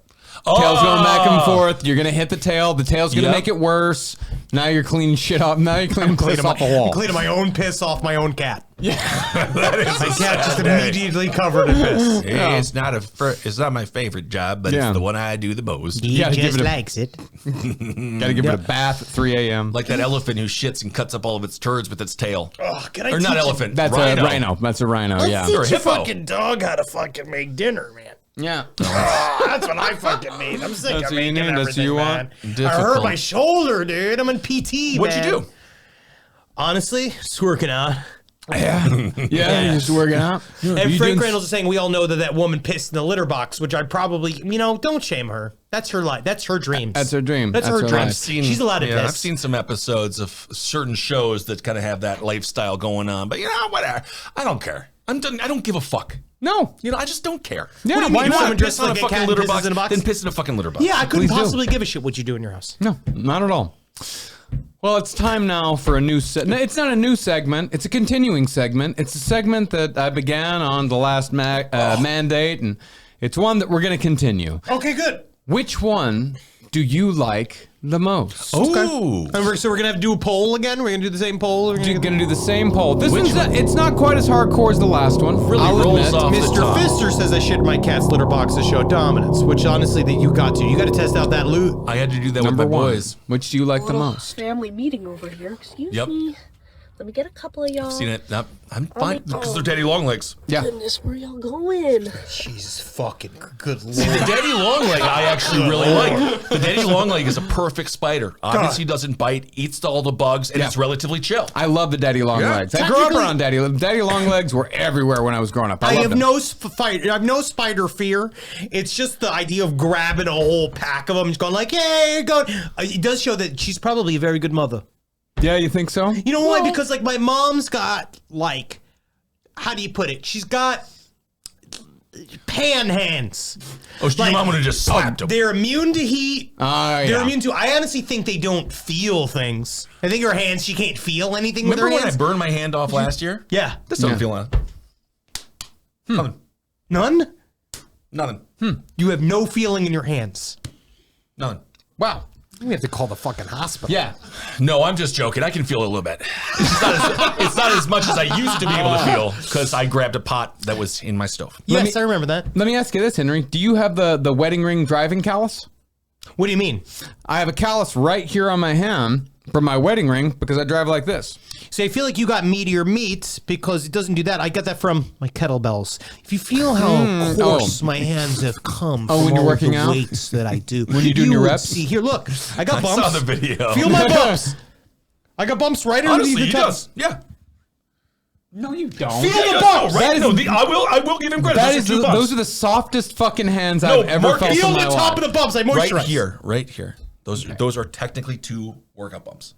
Speaker 3: Oh.
Speaker 5: Tail's going back and forth. You're going to hit the tail. The tail's going to
Speaker 3: Yep.
Speaker 5: make it worse. Now you're cleaning shit up. Now you're cleaning piss off the wall.
Speaker 4: I'm cleaning my own piss off my own cat.
Speaker 3: That is
Speaker 4: My cat just immediately covered in piss.
Speaker 3: It's not my favorite job, but
Speaker 5: Yeah.
Speaker 3: it's the one I do the most.
Speaker 4: He
Speaker 5: gotta give
Speaker 4: just
Speaker 5: it a-
Speaker 4: likes it.
Speaker 5: Got to give it a bath at 3 a.m.
Speaker 3: Like that elephant who shits and cuts up all of its turds with its tail.
Speaker 4: Oh, can I
Speaker 3: Or not
Speaker 4: teach
Speaker 3: elephant.
Speaker 5: That's a rhino. That's a rhino. Yeah.
Speaker 3: Or a
Speaker 4: Teach your
Speaker 3: hippo.
Speaker 4: fucking dog how to fucking make dinner, man.
Speaker 5: Yeah.
Speaker 4: Oh, that's what I fucking need. I'm sick
Speaker 5: That's
Speaker 4: of
Speaker 5: what you
Speaker 4: making
Speaker 5: need, that's what
Speaker 4: everything,
Speaker 5: you
Speaker 4: man.
Speaker 5: want?
Speaker 4: I hurt
Speaker 3: Difficult.
Speaker 4: my shoulder, dude. I'm in PT,
Speaker 3: What'd
Speaker 4: man.
Speaker 3: you do?
Speaker 4: Honestly, just working out.
Speaker 5: Yeah. You're just working out.
Speaker 4: And
Speaker 5: You
Speaker 4: Frank
Speaker 5: doing-
Speaker 4: Reynolds is saying we all know that woman pissed in the litter box, which I'd probably, don't shame her. That's her life. That's her dreams.
Speaker 5: That's her dream.
Speaker 4: That's
Speaker 5: That's
Speaker 4: her
Speaker 5: her
Speaker 4: dreams.
Speaker 5: life.
Speaker 4: She's allowed to piss.
Speaker 3: I've seen some episodes of certain shows that kind of have that lifestyle going on, but whatever. I don't care. I don't give a fuck.
Speaker 5: No.
Speaker 3: I just don't care.
Speaker 5: Yeah,
Speaker 3: What do you
Speaker 5: why
Speaker 3: mean?
Speaker 5: not?
Speaker 3: Someone
Speaker 4: Dressed
Speaker 3: piss on a
Speaker 4: like a
Speaker 3: fucking
Speaker 4: cat and
Speaker 3: litter
Speaker 4: pisses
Speaker 3: box,
Speaker 4: in a box?
Speaker 3: then piss in a fucking litter box.
Speaker 4: Yeah, I couldn't
Speaker 5: Please do.
Speaker 4: possibly give a shit what you do in your house.
Speaker 5: No, not at all. Well, it's time now for a new it's not a new segment. It's a continuing segment. It's a segment that I began on the last mandate, and it's one that we're going to continue.
Speaker 4: Okay, good.
Speaker 5: Which one do you like the most?
Speaker 3: Ooh.
Speaker 4: And so we're going to have to do a poll again? We're going to do the same poll? We're
Speaker 5: You're going to do the same poll. This one's it's not quite as hardcore as the last one.
Speaker 3: Really
Speaker 5: I'll
Speaker 3: rolls
Speaker 5: admit.
Speaker 3: off the
Speaker 4: Mr.
Speaker 3: top.
Speaker 4: Fister says I shit my cat's litter box to show dominance, which honestly that you got to test out that loot.
Speaker 3: I had to do that
Speaker 5: Number
Speaker 3: with my
Speaker 5: one.
Speaker 3: boys.
Speaker 5: Which do you like the
Speaker 9: Little
Speaker 5: most?
Speaker 9: family meeting over here. Excuse
Speaker 3: Yep.
Speaker 9: me. Let me get a couple of y'all.
Speaker 3: Seen it. I'm fine because they're daddy long legs.
Speaker 5: Yeah.
Speaker 9: Goodness, where y'all going?
Speaker 4: Jesus fucking good lord.
Speaker 3: See, the daddy long leg I actually really like. The daddy long leg is a perfect spider. Obviously doesn't bite, eats all the bugs, and it's relatively chill.
Speaker 5: I love the daddy long legs. I grew up
Speaker 4: Technically-
Speaker 5: around daddy long legs were everywhere when I was growing up. I
Speaker 4: I
Speaker 5: loved
Speaker 4: have
Speaker 5: them.
Speaker 4: I have no spider fear. It's just the idea of grabbing a whole pack of them, just going like, "Hey, you're going." It does show that she's probably a very good mother.
Speaker 5: Yeah, you think so?
Speaker 4: You know why? Because like my mom's got like, how do you put it? She's got pan hands.
Speaker 3: Oh, your mom would have just slapped him.
Speaker 4: They're immune to heat.
Speaker 5: Yeah.
Speaker 4: They're immune to. I honestly think they don't feel things. I think her hands, she can't feel anything
Speaker 3: Remember
Speaker 4: with her
Speaker 3: when
Speaker 4: hands.
Speaker 3: I burned my hand off last year?
Speaker 4: Yeah.
Speaker 3: This doesn't
Speaker 5: Yeah.
Speaker 3: feel nothing. Nothing.
Speaker 4: None?
Speaker 3: Nothing.
Speaker 4: You have no feeling in your hands.
Speaker 3: Nothing.
Speaker 5: Wow.
Speaker 4: We have to call the fucking hospital.
Speaker 5: Yeah.
Speaker 3: No, I'm just joking. I can feel it a little bit. It's not as much as I used to be able to feel because I grabbed a pot that was in my stove.
Speaker 4: Yes, I remember that.
Speaker 5: Let me ask you this, Henry. Do you have the wedding ring driving callus?
Speaker 4: What do you mean?
Speaker 5: I have a callus right here on my hand from my wedding ring because I drive like this.
Speaker 4: So I feel like you got meatier meat because it doesn't do that. I got that from my kettlebells. If you feel how coarse my hands have come from
Speaker 5: when you're
Speaker 4: all
Speaker 5: working
Speaker 4: the
Speaker 5: out?
Speaker 4: weights that I do.
Speaker 5: When you're doing your
Speaker 4: would
Speaker 5: reps?
Speaker 4: See, here, look. I got
Speaker 3: I
Speaker 4: bumps.
Speaker 3: saw the video.
Speaker 4: Feel my bumps. I got bumps right underneath
Speaker 3: Honestly,
Speaker 4: the
Speaker 3: he
Speaker 4: top.
Speaker 3: does. Yeah.
Speaker 5: No, you don't.
Speaker 4: Feel
Speaker 3: Yeah,
Speaker 4: the
Speaker 3: no,
Speaker 4: bumps.
Speaker 3: right?
Speaker 5: That is-
Speaker 3: No, I will give him credit.
Speaker 5: That
Speaker 3: Those
Speaker 5: is
Speaker 3: are two bumps.
Speaker 5: those are the softest fucking hands
Speaker 3: No,
Speaker 5: I've ever
Speaker 3: Mark,
Speaker 5: felt
Speaker 4: Feel
Speaker 5: in
Speaker 4: the
Speaker 5: my
Speaker 4: top
Speaker 5: life.
Speaker 4: of the bumps. I moisturize.
Speaker 3: right here. Those are technically two workout bumps.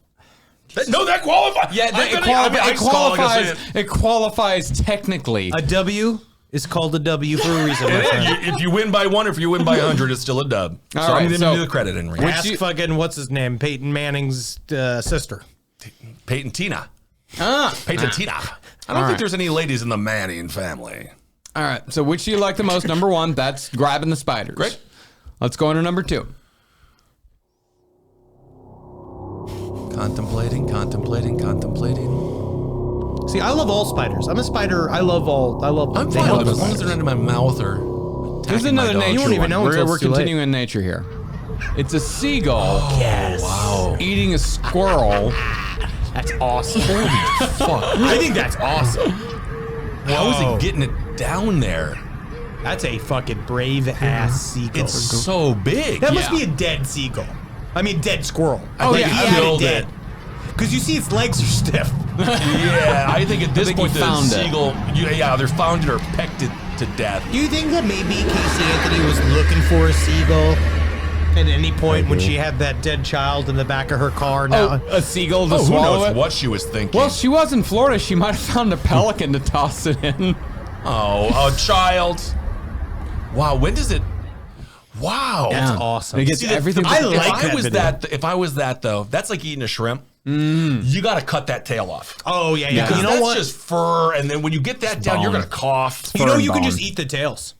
Speaker 3: That qualifies.
Speaker 5: Yeah, it qualifies technically.
Speaker 4: A W is called a W for a reason, my friend.
Speaker 3: If you win by 1 or if you win by 100, it's still a dub.
Speaker 5: All
Speaker 3: So
Speaker 5: right,
Speaker 3: I'm going
Speaker 5: so-
Speaker 3: to do the credit, Henry.
Speaker 4: Ask fucking, what's his name? Peyton Manning's sister.
Speaker 3: Peyton Tina.
Speaker 5: Ah.
Speaker 3: Peyton Tina. I don't think there's any ladies in the Manning family.
Speaker 5: All right. So which do you like the most? Number one, that's grabbing the spiders.
Speaker 3: Great.
Speaker 5: Let's go into number two.
Speaker 3: Contemplating.
Speaker 4: See, I love all spiders. I'm a spider. I love
Speaker 3: I'm
Speaker 4: they
Speaker 3: fine
Speaker 4: help
Speaker 3: with it as
Speaker 4: us.
Speaker 3: long as they're into my mouth or
Speaker 5: There's
Speaker 3: attacking my
Speaker 5: another
Speaker 3: dog.
Speaker 5: nature
Speaker 4: You won't even
Speaker 5: one.
Speaker 4: know until
Speaker 5: We're
Speaker 4: it's too late.
Speaker 5: continuing in nature here. It's a seagull
Speaker 4: Yes.
Speaker 3: Wow.
Speaker 5: eating a squirrel.
Speaker 4: That's awesome.
Speaker 3: Fuck.
Speaker 4: I think that's awesome.
Speaker 3: How is it getting it down there?
Speaker 4: That's a fucking brave ass seagull.
Speaker 3: It's so big.
Speaker 4: That must be a dead seagull. I mean, dead squirrel.
Speaker 3: Oh,
Speaker 4: Like,
Speaker 3: yeah,
Speaker 4: he had it
Speaker 3: killed
Speaker 4: dead.
Speaker 3: it.
Speaker 4: Because you see its legs are stiff.
Speaker 3: Yeah, I think at this point
Speaker 5: he
Speaker 3: the
Speaker 5: found it.
Speaker 3: seagull, they're found it or pecked it to death.
Speaker 4: Do you think that maybe Casey Anthony was looking for a seagull at any point when she had that dead child in the back of her car? Now,
Speaker 5: a seagull to
Speaker 3: Who
Speaker 5: swallow
Speaker 3: knows
Speaker 5: it?
Speaker 3: what she was thinking?
Speaker 5: Well, she was in Florida. She might have found a pelican to toss it in.
Speaker 3: Oh, a child. Wow, when does it? Wow,
Speaker 4: that's awesome.
Speaker 5: It gets everything.
Speaker 4: I like
Speaker 3: If I was that though, that's like eating a shrimp. You got to cut that tail off.
Speaker 4: Oh, yeah. You know
Speaker 3: that's
Speaker 4: what?
Speaker 3: just fur, and then when you get that down, you're
Speaker 5: bone.
Speaker 3: gonna cough.
Speaker 4: You know, you
Speaker 5: bone.
Speaker 4: can just eat the tails.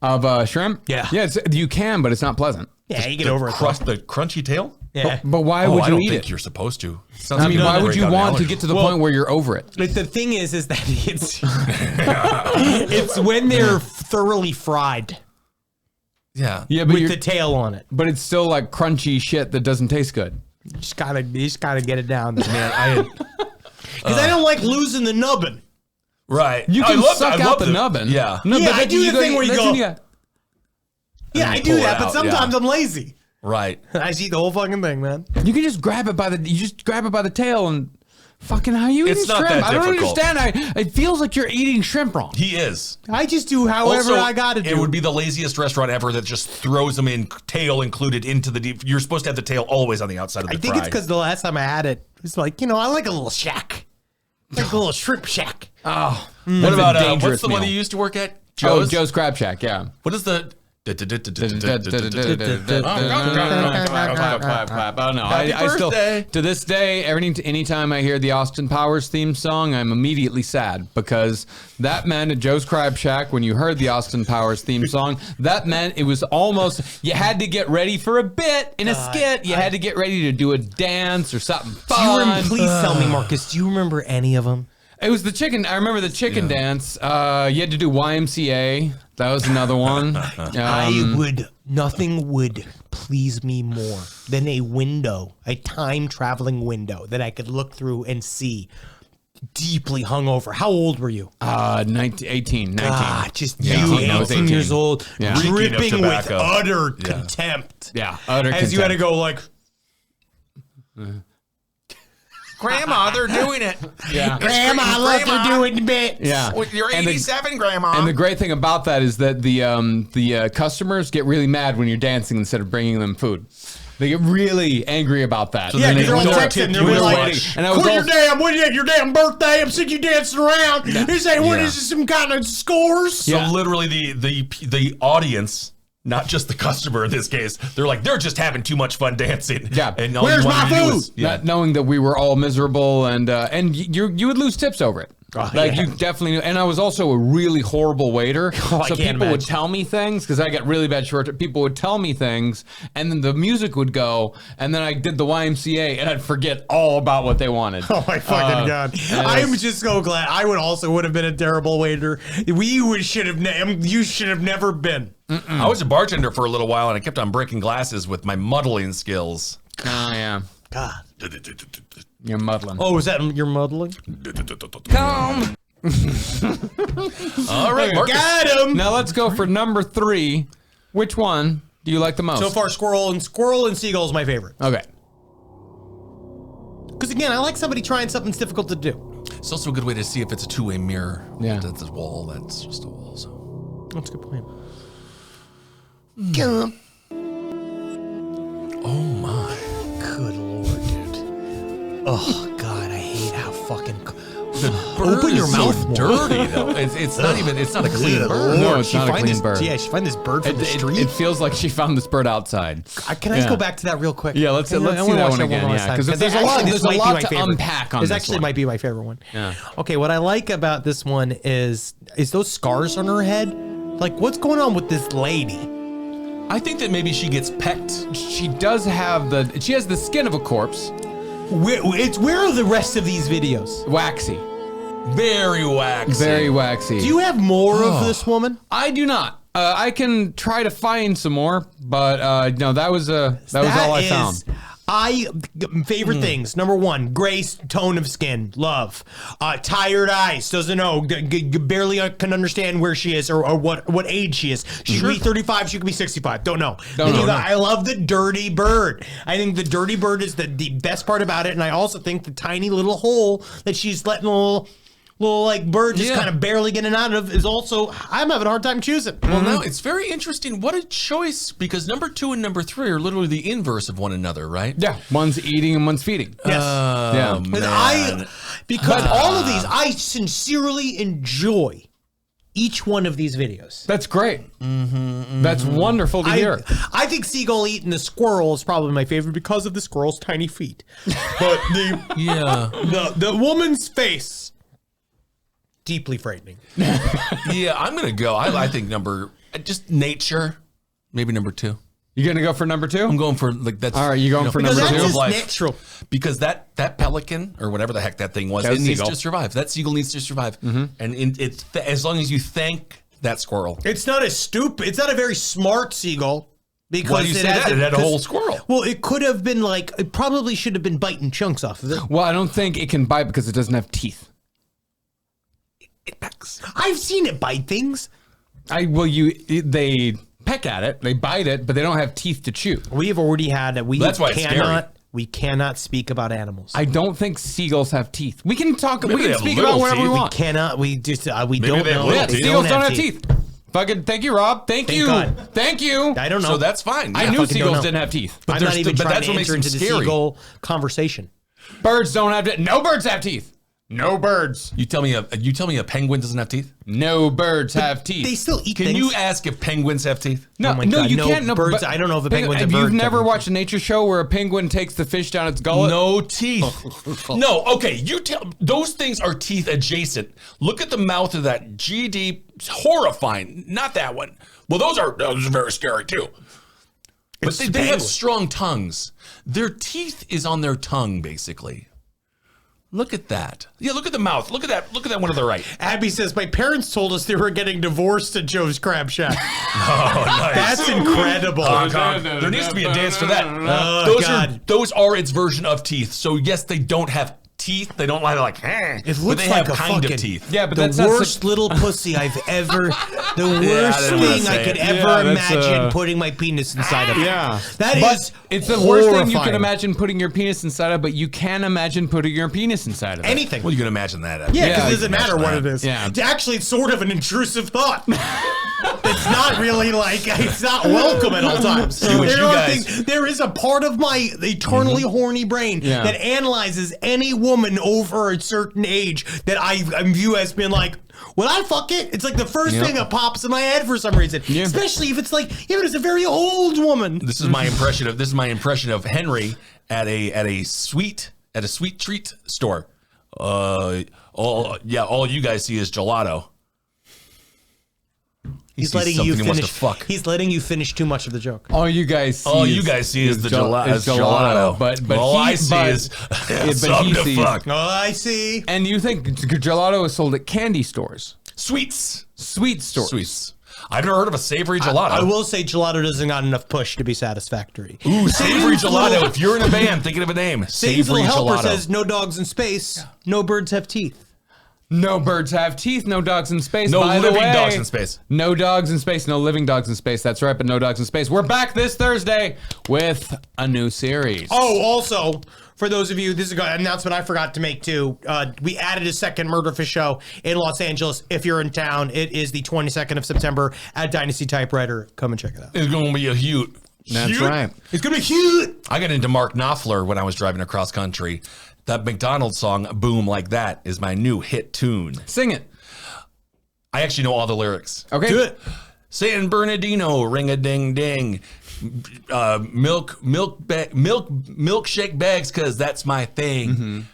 Speaker 5: Of shrimp?
Speaker 4: Yeah.
Speaker 5: Yeah, you can, but it's not pleasant.
Speaker 4: Yeah, you get
Speaker 3: the
Speaker 4: over it.
Speaker 3: the crunchy tail.
Speaker 4: Yeah.
Speaker 5: But why
Speaker 3: Oh,
Speaker 5: would
Speaker 3: I
Speaker 5: you
Speaker 3: don't
Speaker 5: eat
Speaker 3: think
Speaker 5: it?
Speaker 3: you're supposed to.
Speaker 5: I mean, why would you want to get to the
Speaker 4: Well-
Speaker 5: point where you're over it?
Speaker 4: But the thing is that it's when they're thoroughly fried
Speaker 3: Yeah.
Speaker 5: Yeah, but
Speaker 4: with the tail on it.
Speaker 5: but it's still like crunchy shit that doesn't taste good.
Speaker 4: You just gotta get it down there.
Speaker 3: Man,
Speaker 4: Because I don't like losing the nubbin.
Speaker 3: right.
Speaker 5: You
Speaker 3: I
Speaker 5: can
Speaker 3: love
Speaker 5: suck
Speaker 3: I
Speaker 5: out
Speaker 3: love
Speaker 5: the nubbin.
Speaker 3: Yeah.
Speaker 5: No,
Speaker 4: Yeah,
Speaker 5: but
Speaker 4: I
Speaker 5: then
Speaker 4: do the thing where you
Speaker 5: that's
Speaker 4: go-
Speaker 5: when you-
Speaker 4: Yeah, I do
Speaker 3: pull it
Speaker 4: that, but
Speaker 3: out,
Speaker 4: sometimes
Speaker 3: yeah.
Speaker 4: I'm lazy.
Speaker 3: Right.
Speaker 4: I just eat the whole fucking thing, man.
Speaker 5: You can just grab it by the tail and fucking how you eating
Speaker 3: It's not
Speaker 5: shrimp?
Speaker 3: that
Speaker 5: I don't
Speaker 3: difficult.
Speaker 5: understand. It feels like you're eating shrimp wrong.
Speaker 3: He is.
Speaker 4: I just do however
Speaker 3: Also,
Speaker 4: I gotta do.
Speaker 3: It would be the laziest restaurant ever that just throws them in, tail included, into the deep. You're supposed to have the tail always on the outside of the
Speaker 4: I think
Speaker 3: fry.
Speaker 4: it's because the last time I had it, it's like, I like a little shack. Like a little shrimp shack.
Speaker 5: Oh,
Speaker 3: What about
Speaker 5: dangerous
Speaker 3: what's the one
Speaker 5: meal.
Speaker 3: you used to work at?
Speaker 5: Oh, Joe's Crab Shack. Yeah.
Speaker 3: What is the?
Speaker 5: Oh no, I still
Speaker 3: birthday.
Speaker 5: to this day, anytime I hear the Austin Powers theme song, I'm immediately sad because that meant at Joe's Crab Shack when you heard the Austin Powers theme song, that meant it was almost you had to get ready for a bit in a skit. You had to get ready to do a dance or something fun.
Speaker 4: Please tell me, Marcus, do you remember any of them?
Speaker 5: It was the chicken. I remember the chicken dance. You had to do YMCA. That was another one.
Speaker 4: Nothing would please me more than a time traveling window that I could look through and see deeply hungover. How old were you?
Speaker 5: 18, 19.
Speaker 4: Just
Speaker 5: Yeah,
Speaker 4: you,
Speaker 5: I was
Speaker 4: 18 years
Speaker 5: 18.
Speaker 4: old,
Speaker 5: Yeah.
Speaker 3: Reeking of
Speaker 4: dripping with
Speaker 3: tobacco.
Speaker 4: utter contempt.
Speaker 5: Yeah, utter
Speaker 4: As you had to
Speaker 5: contempt.
Speaker 4: go like,
Speaker 3: Grandma, they're doing it.
Speaker 5: Yeah.
Speaker 4: Grandma, look, you're doing bits.
Speaker 5: Yeah.
Speaker 3: You're
Speaker 5: And the-
Speaker 3: 87, Grandma.
Speaker 5: And the great thing about that is that the customers get really mad when you're dancing instead of bringing them food. They get really angry about that.
Speaker 3: So
Speaker 4: Yeah,
Speaker 3: then
Speaker 4: because they're all
Speaker 3: don't
Speaker 4: texting.
Speaker 3: tip
Speaker 4: They're
Speaker 3: you
Speaker 4: really
Speaker 3: as
Speaker 4: like,
Speaker 3: much.
Speaker 5: And I was
Speaker 4: quit
Speaker 5: also-
Speaker 4: your damn birthday. I'm sick of you dancing around. This ain't what
Speaker 3: Yeah.
Speaker 4: is this, some kind of scores?
Speaker 3: So literally the audience, not just the customer in this case, they're just having too much fun dancing.
Speaker 5: Yeah.
Speaker 3: And all
Speaker 4: Where's
Speaker 3: you wanted
Speaker 4: my
Speaker 3: to do
Speaker 4: food?
Speaker 3: was- yeah.
Speaker 5: Not knowing that we were all miserable and you would lose tips over it.
Speaker 4: yeah.
Speaker 5: You definitely knew. And I was also a really horrible waiter.
Speaker 4: I
Speaker 5: So
Speaker 4: can't
Speaker 5: people would
Speaker 4: imagine.
Speaker 5: tell me things because I got really bad short. People would tell me things and then the music would go and then I did the YMCA and I'd forget all about what they wanted.
Speaker 4: Oh my fucking god! I'm just so glad. I would have been a terrible waiter. You should have never been.
Speaker 3: I was a bartender for a little while and I kept on breaking glasses with my muddling skills.
Speaker 5: Oh, yeah.
Speaker 4: God.
Speaker 5: You're muddling.
Speaker 4: Oh, is that your muddling?
Speaker 5: Come.
Speaker 3: All right, Marcus.
Speaker 4: Got him.
Speaker 5: Now let's go for number 3. Which one do you like the most?
Speaker 4: So far, squirrel and seagull is my favorite.
Speaker 5: Okay.
Speaker 4: Because again, I like somebody trying something that's difficult to do.
Speaker 3: It's also a good way to see if it's a two-way mirror.
Speaker 5: Yeah.
Speaker 3: That's a wall. That's just a wall. So.
Speaker 4: That's a good point.
Speaker 3: Oh my.
Speaker 4: Good lord, dude. Oh god, I hate how fucking.
Speaker 3: Bird
Speaker 4: Open your
Speaker 3: is
Speaker 4: mouth
Speaker 3: so
Speaker 4: more.
Speaker 3: dirty though. It's not even. It's not a clean
Speaker 4: Good
Speaker 3: bird.
Speaker 5: No,
Speaker 4: lord,
Speaker 5: it's
Speaker 4: she
Speaker 5: not a
Speaker 4: find
Speaker 5: clean
Speaker 4: this,
Speaker 5: bird.
Speaker 4: Yeah, she find this bird from the street.
Speaker 5: It feels like she found this bird outside.
Speaker 4: Can I just go back to that real quick?
Speaker 5: Yeah, let's see that one again, yeah, 'cause there's a lot- there's a lot to unpack on
Speaker 4: This
Speaker 5: this
Speaker 4: actually
Speaker 5: one.
Speaker 4: might be my favorite one.
Speaker 5: Yeah.
Speaker 4: Okay, what I like about this one is those scars on her head. Like, what's going on with this lady?
Speaker 3: I think that maybe she gets pecked.
Speaker 5: She does have she has the skin of a corpse.
Speaker 4: Where are the rest of these videos?
Speaker 5: Waxy.
Speaker 3: Very waxy.
Speaker 5: Very waxy.
Speaker 4: Do you have more of this woman?
Speaker 5: I do not. I can try to find some more, but no, that was all I found.
Speaker 4: Favorite things. Number one, gray tone of skin. Love. Tired eyes. Doesn't know. Barely can understand where she is or what age she is. She could be 35. She could be 65. Don't know. I love the dirty bird. I think the dirty bird is the best part about it. And I also think the tiny little hole that she's letting a little like bird just kind of barely getting out of is also, I'm having a hard time choosing.
Speaker 3: Well, no, it's very interesting. What a choice, because number 2 and number 3 are literally the inverse of one another, right?
Speaker 5: Yeah, one's eating and one's feeding.
Speaker 4: Yes.
Speaker 5: Yeah.
Speaker 4: And because all of these, I sincerely enjoy each one of these videos.
Speaker 5: That's great. That's wonderful to hear.
Speaker 4: I think seagull eating the squirrel is probably my favorite because of the squirrel's tiny feet. But the woman's face, deeply frightening.
Speaker 3: Yeah, I'm gonna go. I think just nature, maybe number 2.
Speaker 5: You gonna go for number 2?
Speaker 3: I'm going for like that's.
Speaker 5: All right, you going for number 2?
Speaker 4: That's natural.
Speaker 3: Because that pelican or whatever the heck that thing was, it needs to survive. That seagull needs to survive, and it's as long as you thank that squirrel.
Speaker 4: It's not it's not a very smart seagull. Because
Speaker 3: why do you say that? It had a whole squirrel.
Speaker 4: Well, it could have been it probably should have been biting chunks off of it.
Speaker 5: Well, I don't think it can bite because it doesn't have teeth.
Speaker 3: It pecks.
Speaker 4: I've seen it bite things.
Speaker 5: They peck at it, they bite it, but they don't have teeth to chew.
Speaker 4: We have already had that.
Speaker 3: That's why it's scary.
Speaker 4: We cannot speak about animals.
Speaker 5: I don't think seagulls have teeth. We can talk.
Speaker 3: Maybe
Speaker 5: we
Speaker 3: they
Speaker 5: can
Speaker 3: have
Speaker 5: speak
Speaker 3: little
Speaker 5: about whatever we
Speaker 3: teeth.
Speaker 5: want.
Speaker 4: We cannot. We just. We
Speaker 3: Maybe
Speaker 4: don't
Speaker 3: they have
Speaker 4: know.
Speaker 3: little
Speaker 5: Yeah,
Speaker 3: teeth.
Speaker 5: seagulls don't have teeth. Fucking thank you, Rob. Thank you.
Speaker 4: God.
Speaker 5: Thank you.
Speaker 4: I don't know.
Speaker 3: So that's fine.
Speaker 5: I
Speaker 3: Yeah.
Speaker 5: knew
Speaker 4: fucking don't
Speaker 5: seagulls
Speaker 4: know.
Speaker 5: didn't have teeth.
Speaker 4: I'm not even trying
Speaker 3: that's
Speaker 4: to
Speaker 3: what makes
Speaker 4: enter
Speaker 3: them
Speaker 4: into the
Speaker 3: scary.
Speaker 4: seagull conversation.
Speaker 5: Birds don't have teeth. No birds have teeth. No birds.
Speaker 3: You tell me a penguin doesn't have teeth?
Speaker 5: No birds have teeth.
Speaker 4: They still eat
Speaker 3: Can
Speaker 4: things.
Speaker 3: you ask if penguins have teeth?
Speaker 5: No,
Speaker 4: Oh my
Speaker 5: no,
Speaker 4: God,
Speaker 5: you
Speaker 4: no
Speaker 5: can't. No,
Speaker 4: birds.
Speaker 5: but-
Speaker 4: I don't know if a penguin's a
Speaker 5: Have
Speaker 4: bird.
Speaker 5: you never watched a nature show where a penguin takes the fish down its gullet?
Speaker 3: No teeth. No, okay. You tell those things are teeth adjacent. Look at the mouth of that GD. It's horrifying. Not that one. Well, those are very scary too. But they have strong tongues. Their teeth is on their tongue, basically. Look at that. Yeah, look at the mouth. Look at that. Look at that one to the right.
Speaker 4: Abby says, my parents told us they were getting divorced at Joe's Crab Shack.
Speaker 3: Oh, nice.
Speaker 4: That's incredible.
Speaker 3: There needs to be a dance for that.
Speaker 4: Oh, God.
Speaker 3: Those are its version of teeth. So yes, they don't have teeth. They don't lie like,
Speaker 4: It
Speaker 3: but
Speaker 4: looks
Speaker 3: they
Speaker 4: like
Speaker 3: have
Speaker 4: a
Speaker 3: kind
Speaker 4: fucking,
Speaker 3: of teeth.
Speaker 5: Yeah, but
Speaker 4: the
Speaker 5: that's not
Speaker 4: worst little pussy I've ever, the worst
Speaker 3: didn't wanna
Speaker 4: thing
Speaker 3: say
Speaker 4: I could
Speaker 3: it.
Speaker 4: ever
Speaker 5: Yeah, that's,
Speaker 4: imagine putting my penis inside of.
Speaker 5: Yeah.
Speaker 4: That
Speaker 5: But
Speaker 4: is
Speaker 5: it's the worst thing you can
Speaker 4: horrifying.
Speaker 5: imagine putting your penis inside of, but you can imagine putting your penis inside of it.
Speaker 4: Anything.
Speaker 3: Well, you can imagine that.
Speaker 4: Yeah, because
Speaker 5: Yeah,
Speaker 4: it doesn't matter what it is.
Speaker 5: Yeah.
Speaker 4: Actually, it's sort of an intrusive thought. It's not really it's not welcome at all times.
Speaker 3: what you guys-
Speaker 4: There is a part of my eternally horny brain
Speaker 5: Yeah.
Speaker 4: that analyzes any woman over a certain age that I view as being like, would I fuck it? It's like the first thing that pops in my head for some reason.
Speaker 5: Yeah.
Speaker 4: Especially if it's a very old woman.
Speaker 3: This is my impression of Henry at a sweet treat store. All you guys see is gelato.
Speaker 4: He's
Speaker 3: sees
Speaker 4: letting you
Speaker 3: something he wants
Speaker 4: finish.
Speaker 3: to fuck.
Speaker 4: He's letting you finish too much of the joke.
Speaker 5: All you guys see
Speaker 3: is the gelato.
Speaker 5: But
Speaker 3: all I
Speaker 5: he,
Speaker 3: see
Speaker 5: but,
Speaker 3: is
Speaker 5: but
Speaker 3: something
Speaker 5: he
Speaker 3: to
Speaker 5: sees,
Speaker 3: fuck.
Speaker 4: Oh, I see.
Speaker 5: And you think gelato is sold at candy stores,
Speaker 3: Sweets.
Speaker 5: sweet stores.
Speaker 3: Sweets. I've never heard of a savory gelato.
Speaker 4: I will say gelato doesn't got enough push to be satisfactory.
Speaker 3: Ooh, savory gelato. If you're in a band thinking of a name,
Speaker 4: Satan's
Speaker 3: savory
Speaker 4: little helper
Speaker 3: gelato.
Speaker 4: says no dogs in space, no birds have teeth.
Speaker 5: No birds have teeth, no dogs in space.
Speaker 3: No
Speaker 5: By the
Speaker 3: living
Speaker 5: way,
Speaker 3: dogs in space.
Speaker 5: No dogs in space, no living dogs in space. That's right, but no dogs in space. We're back this Thursday with a new series.
Speaker 4: Oh, also, for those of you, this is an announcement I forgot to make too. We added a second Murderfish show in Los Angeles. If you're in town, it is the 22nd of September at Dynasty Typewriter. Come and check it out.
Speaker 3: It's going to be a huge.
Speaker 5: That's right.
Speaker 4: It's going to be huge.
Speaker 3: I got into Mark Knopfler when I was driving across country. That McDonald's song, Boom Like That, is my new hit tune.
Speaker 5: Sing it.
Speaker 3: I actually know all the lyrics.
Speaker 5: Okay.
Speaker 4: Do it.
Speaker 3: San Bernardino, ring a ding ding. Milkshake bags, cause that's my thing.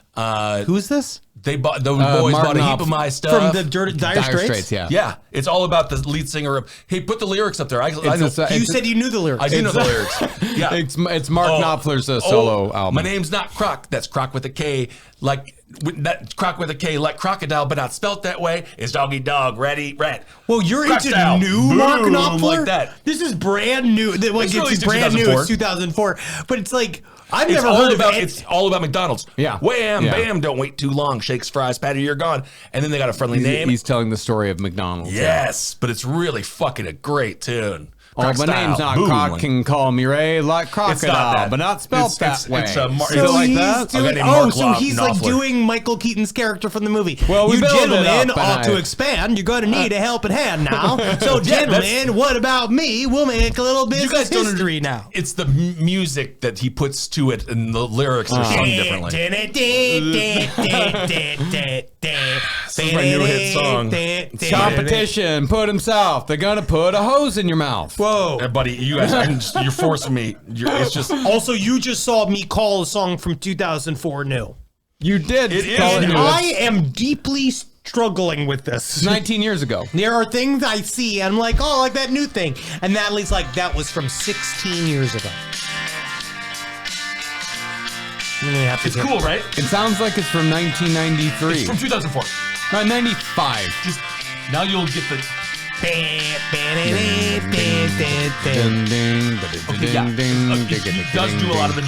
Speaker 4: Who's this?
Speaker 3: Those boys
Speaker 5: Mark
Speaker 3: bought a heap
Speaker 5: Knopf.
Speaker 3: of my stuff.
Speaker 4: From the Dire Straits?
Speaker 5: yeah.
Speaker 3: Yeah, it's all about the lead singer of. Hey, put the lyrics up there. I know.
Speaker 4: You said you knew the lyrics.
Speaker 3: I do know the lyrics. Yeah,
Speaker 5: It's Mark Knopfler's solo album.
Speaker 3: My name's not Croc. That's Croc with a K. Like That croc with a K, like crocodile, but not spelt that way, is doggy dog, ready, rat.
Speaker 4: Well, you're
Speaker 3: Crocodile.
Speaker 4: into new
Speaker 3: Boom,
Speaker 4: Mark Knopfler?
Speaker 3: like that.
Speaker 4: This is brand new. Like,
Speaker 3: It's released
Speaker 4: it's
Speaker 3: in
Speaker 4: brand new.
Speaker 3: 2004.
Speaker 4: It's 2004. But it's like, I've
Speaker 3: It's
Speaker 4: never
Speaker 3: all
Speaker 4: heard
Speaker 3: about
Speaker 4: of it.
Speaker 3: it's all about McDonald's.
Speaker 5: Yeah.
Speaker 3: Wham,
Speaker 5: Yeah.
Speaker 3: bam, don't wait too long. Shakes, fries, patty, you're gone. And then they got a friendly name.
Speaker 5: He's telling the story of McDonald's.
Speaker 3: Yes, but it's really fucking a great tune.
Speaker 5: Oh, my
Speaker 3: Crocodile,
Speaker 5: name's not
Speaker 3: boom,
Speaker 5: Croc,
Speaker 3: like-
Speaker 5: can call me Ray, like crocodile,
Speaker 3: that.
Speaker 5: but not spelled
Speaker 3: It's-
Speaker 5: that way.
Speaker 3: it's a Mar-
Speaker 5: Is it like
Speaker 4: he's
Speaker 5: that?
Speaker 3: guy
Speaker 4: doing,
Speaker 3: named Mark
Speaker 4: so he's like
Speaker 3: Knopfler.
Speaker 4: doing Michael Keaton's character from the movie.
Speaker 5: Well, we
Speaker 4: you
Speaker 5: build it
Speaker 4: gentlemen
Speaker 5: up,
Speaker 4: ought
Speaker 5: and
Speaker 4: to
Speaker 5: I-
Speaker 4: expand. You're going to need a helping hand now. So, gentlemen, what about me? We'll make a little
Speaker 3: You
Speaker 4: business
Speaker 3: guys don't
Speaker 4: history
Speaker 3: under-
Speaker 4: now.
Speaker 3: It's the music that he puts to it, and the lyrics are sung differently.
Speaker 4: This
Speaker 3: is my new hit song.
Speaker 5: Competition, put himself. They're gonna put a hose in your mouth.
Speaker 4: Whoa.
Speaker 3: Hey, buddy, you guys, you're forcing me. It's just.
Speaker 4: Also, you just saw me call a song from 2004 new.
Speaker 5: You did.
Speaker 3: It is
Speaker 5: call it
Speaker 3: new.
Speaker 5: new.
Speaker 4: I am deeply struggling with this.
Speaker 5: 19 years ago.
Speaker 4: There are things I see, and I'm like, oh, like that new thing. And Natalie's like, that was from 16 years ago. I'm gonna have to
Speaker 3: It's
Speaker 4: get-
Speaker 3: cool, right?
Speaker 5: It sounds like it's from 1993.
Speaker 3: It's from 2004.
Speaker 5: 95.
Speaker 3: Just now you'll get the.
Speaker 5: Ding,
Speaker 3: Okay, yeah. He does do a lot of the.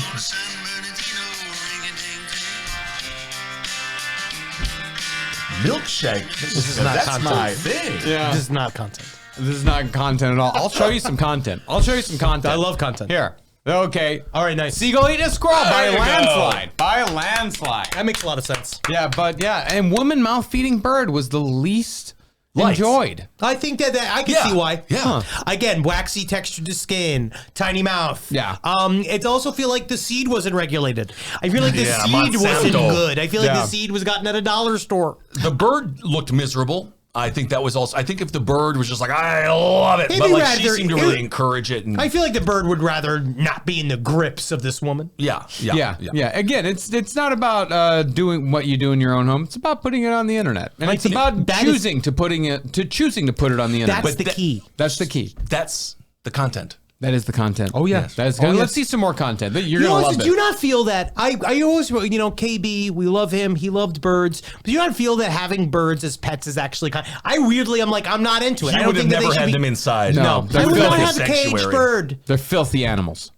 Speaker 3: Milkshake.
Speaker 4: This is not
Speaker 3: That's
Speaker 4: content.
Speaker 3: my thing.
Speaker 5: Yeah.
Speaker 4: This is not content.
Speaker 5: This is not content at all. I'll show you some content. I'll show you some content.
Speaker 4: I love content.
Speaker 5: Here. Okay.
Speaker 4: All right, nice.
Speaker 5: Seagull eat a squirrel by
Speaker 3: There
Speaker 5: a
Speaker 3: you go.
Speaker 5: landslide. By a landslide.
Speaker 4: That makes a lot of sense.
Speaker 5: Yeah, but yeah, and woman mouth feeding bird was the least
Speaker 3: Lights.
Speaker 5: enjoyed.
Speaker 4: I think that I can
Speaker 3: Yeah.
Speaker 4: see why.
Speaker 3: Yeah.
Speaker 4: Again, waxy texture to skin, tiny mouth.
Speaker 5: Yeah.
Speaker 4: It also feel like the seed wasn't regulated. I feel like the
Speaker 3: Yeah,
Speaker 4: seed wasn't
Speaker 3: Monsanto.
Speaker 4: good. I feel like
Speaker 5: Yeah.
Speaker 4: the seed was gotten at a dollar store.
Speaker 3: The bird looked miserable. I think that was also. I think if the bird was just like, I love it,
Speaker 4: Maybe
Speaker 3: but like she
Speaker 4: rather-
Speaker 3: seemed to really encourage it. And
Speaker 4: I feel like the bird would rather not be in the grips of this woman.
Speaker 3: yeah.
Speaker 5: Again, it's not about doing what you do in your own home. It's about putting it on the internet, and
Speaker 4: I
Speaker 5: it's
Speaker 4: think
Speaker 5: about
Speaker 4: that
Speaker 5: choosing to put it on the internet.
Speaker 4: That's the key.
Speaker 5: That's the key.
Speaker 3: That's the content.
Speaker 5: That is the content.
Speaker 4: Oh, yeah.
Speaker 5: That is.
Speaker 4: Oh, yes.
Speaker 5: Let's see some more content. You're
Speaker 4: You
Speaker 5: gonna
Speaker 4: also,
Speaker 5: love
Speaker 4: do you
Speaker 5: it.
Speaker 4: not feel that? I always, KB, we love him. He loved birds. But do you not feel that having birds as pets is actually kind I'm like, I'm not into it.
Speaker 3: He
Speaker 4: I don't
Speaker 3: would have
Speaker 4: think that they
Speaker 3: never
Speaker 4: should
Speaker 3: had
Speaker 4: be,
Speaker 3: them inside.
Speaker 5: No,
Speaker 4: I
Speaker 5: they're
Speaker 4: would not
Speaker 5: filthy.
Speaker 4: have a caged
Speaker 3: Sanctuary.
Speaker 4: bird.
Speaker 5: They're filthy animals.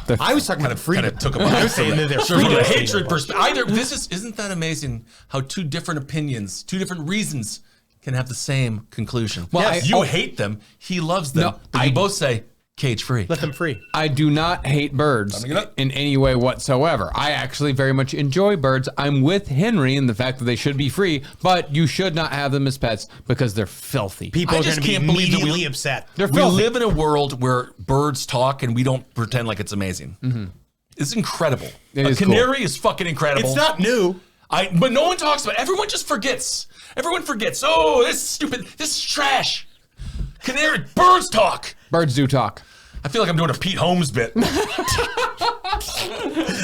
Speaker 5: They're
Speaker 4: I was talking about freedom.
Speaker 3: Kind of took
Speaker 4: I was saying that they're
Speaker 3: from
Speaker 4: freedom.
Speaker 3: a hatred perspective. Isn't that amazing? How two different opinions, two different reasons, can have the same conclusion.
Speaker 5: Well,
Speaker 3: Yes,
Speaker 5: I-
Speaker 3: you
Speaker 5: oh.
Speaker 3: hate them. He loves them.
Speaker 5: No,
Speaker 3: but you both say cage free.
Speaker 4: Let them free.
Speaker 5: I do not hate birds
Speaker 3: Summing it up.
Speaker 5: in any way whatsoever. I actually very much enjoy birds. I'm with Henry in the fact that they should be free, but you should not have them as pets because they're filthy.
Speaker 4: People
Speaker 3: I
Speaker 4: are going
Speaker 3: just
Speaker 4: to be
Speaker 3: can't believe that
Speaker 4: immediately upset.
Speaker 5: They're
Speaker 3: We
Speaker 5: filthy.
Speaker 3: live in a world where birds talk and we don't pretend like it's amazing. It's incredible.
Speaker 5: It
Speaker 3: A
Speaker 5: is
Speaker 3: canary is fucking incredible.
Speaker 4: It's not new.
Speaker 3: But no one talks about it. Everyone just forgets. Everyone forgets. Oh, this is stupid. This is trash. Canary, birds talk.
Speaker 5: Birds do talk.
Speaker 3: I feel like I'm doing a Pete Holmes bit.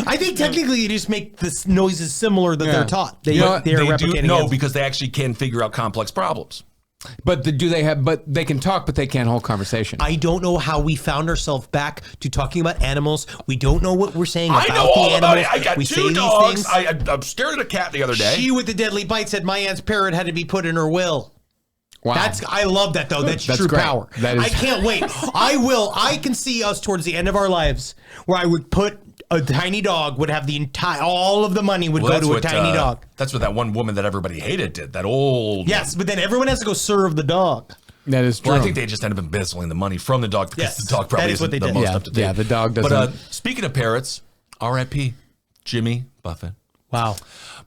Speaker 4: I think technically you just make the noises similar that they're taught. They,
Speaker 5: You know what?
Speaker 4: they're
Speaker 3: They
Speaker 4: replicating
Speaker 3: do no
Speaker 4: it.
Speaker 3: because they actually can figure out complex problems.
Speaker 5: But do they have? But they can talk, but they can't hold conversation.
Speaker 4: I don't know how we found ourselves back to talking about animals. We don't know what we're saying
Speaker 3: I
Speaker 4: about
Speaker 3: know
Speaker 4: the
Speaker 3: all about
Speaker 4: animals.
Speaker 3: it. I got
Speaker 4: we say
Speaker 3: two
Speaker 4: these
Speaker 3: dogs.
Speaker 4: things.
Speaker 3: I stared at a cat the other day.
Speaker 4: She with the deadly bite said my aunt's parrot had to be put in her will.
Speaker 5: Wow.
Speaker 4: I love that though. That's true
Speaker 5: great.
Speaker 4: power.
Speaker 5: That is-
Speaker 4: I can't wait. I can see us towards the end of our lives where I would put a tiny dog would have all of the money would go
Speaker 3: that's
Speaker 4: to a
Speaker 3: what,
Speaker 4: tiny dog.
Speaker 3: That's what that one woman that everybody hated did. That old.
Speaker 4: Yes, but then everyone has to go serve the dog.
Speaker 5: that is true.
Speaker 3: Well, I think they just ended up embezzling the money from the dog because
Speaker 4: Yes,
Speaker 3: the dog probably
Speaker 4: that is what
Speaker 3: isn't
Speaker 4: they
Speaker 3: the
Speaker 4: did.
Speaker 3: most
Speaker 5: Yeah,
Speaker 3: up to date.
Speaker 5: yeah, the dog
Speaker 3: But
Speaker 5: doesn't-
Speaker 3: speaking of parrots, R.I.P. Jimmy Buffett.
Speaker 4: Wow.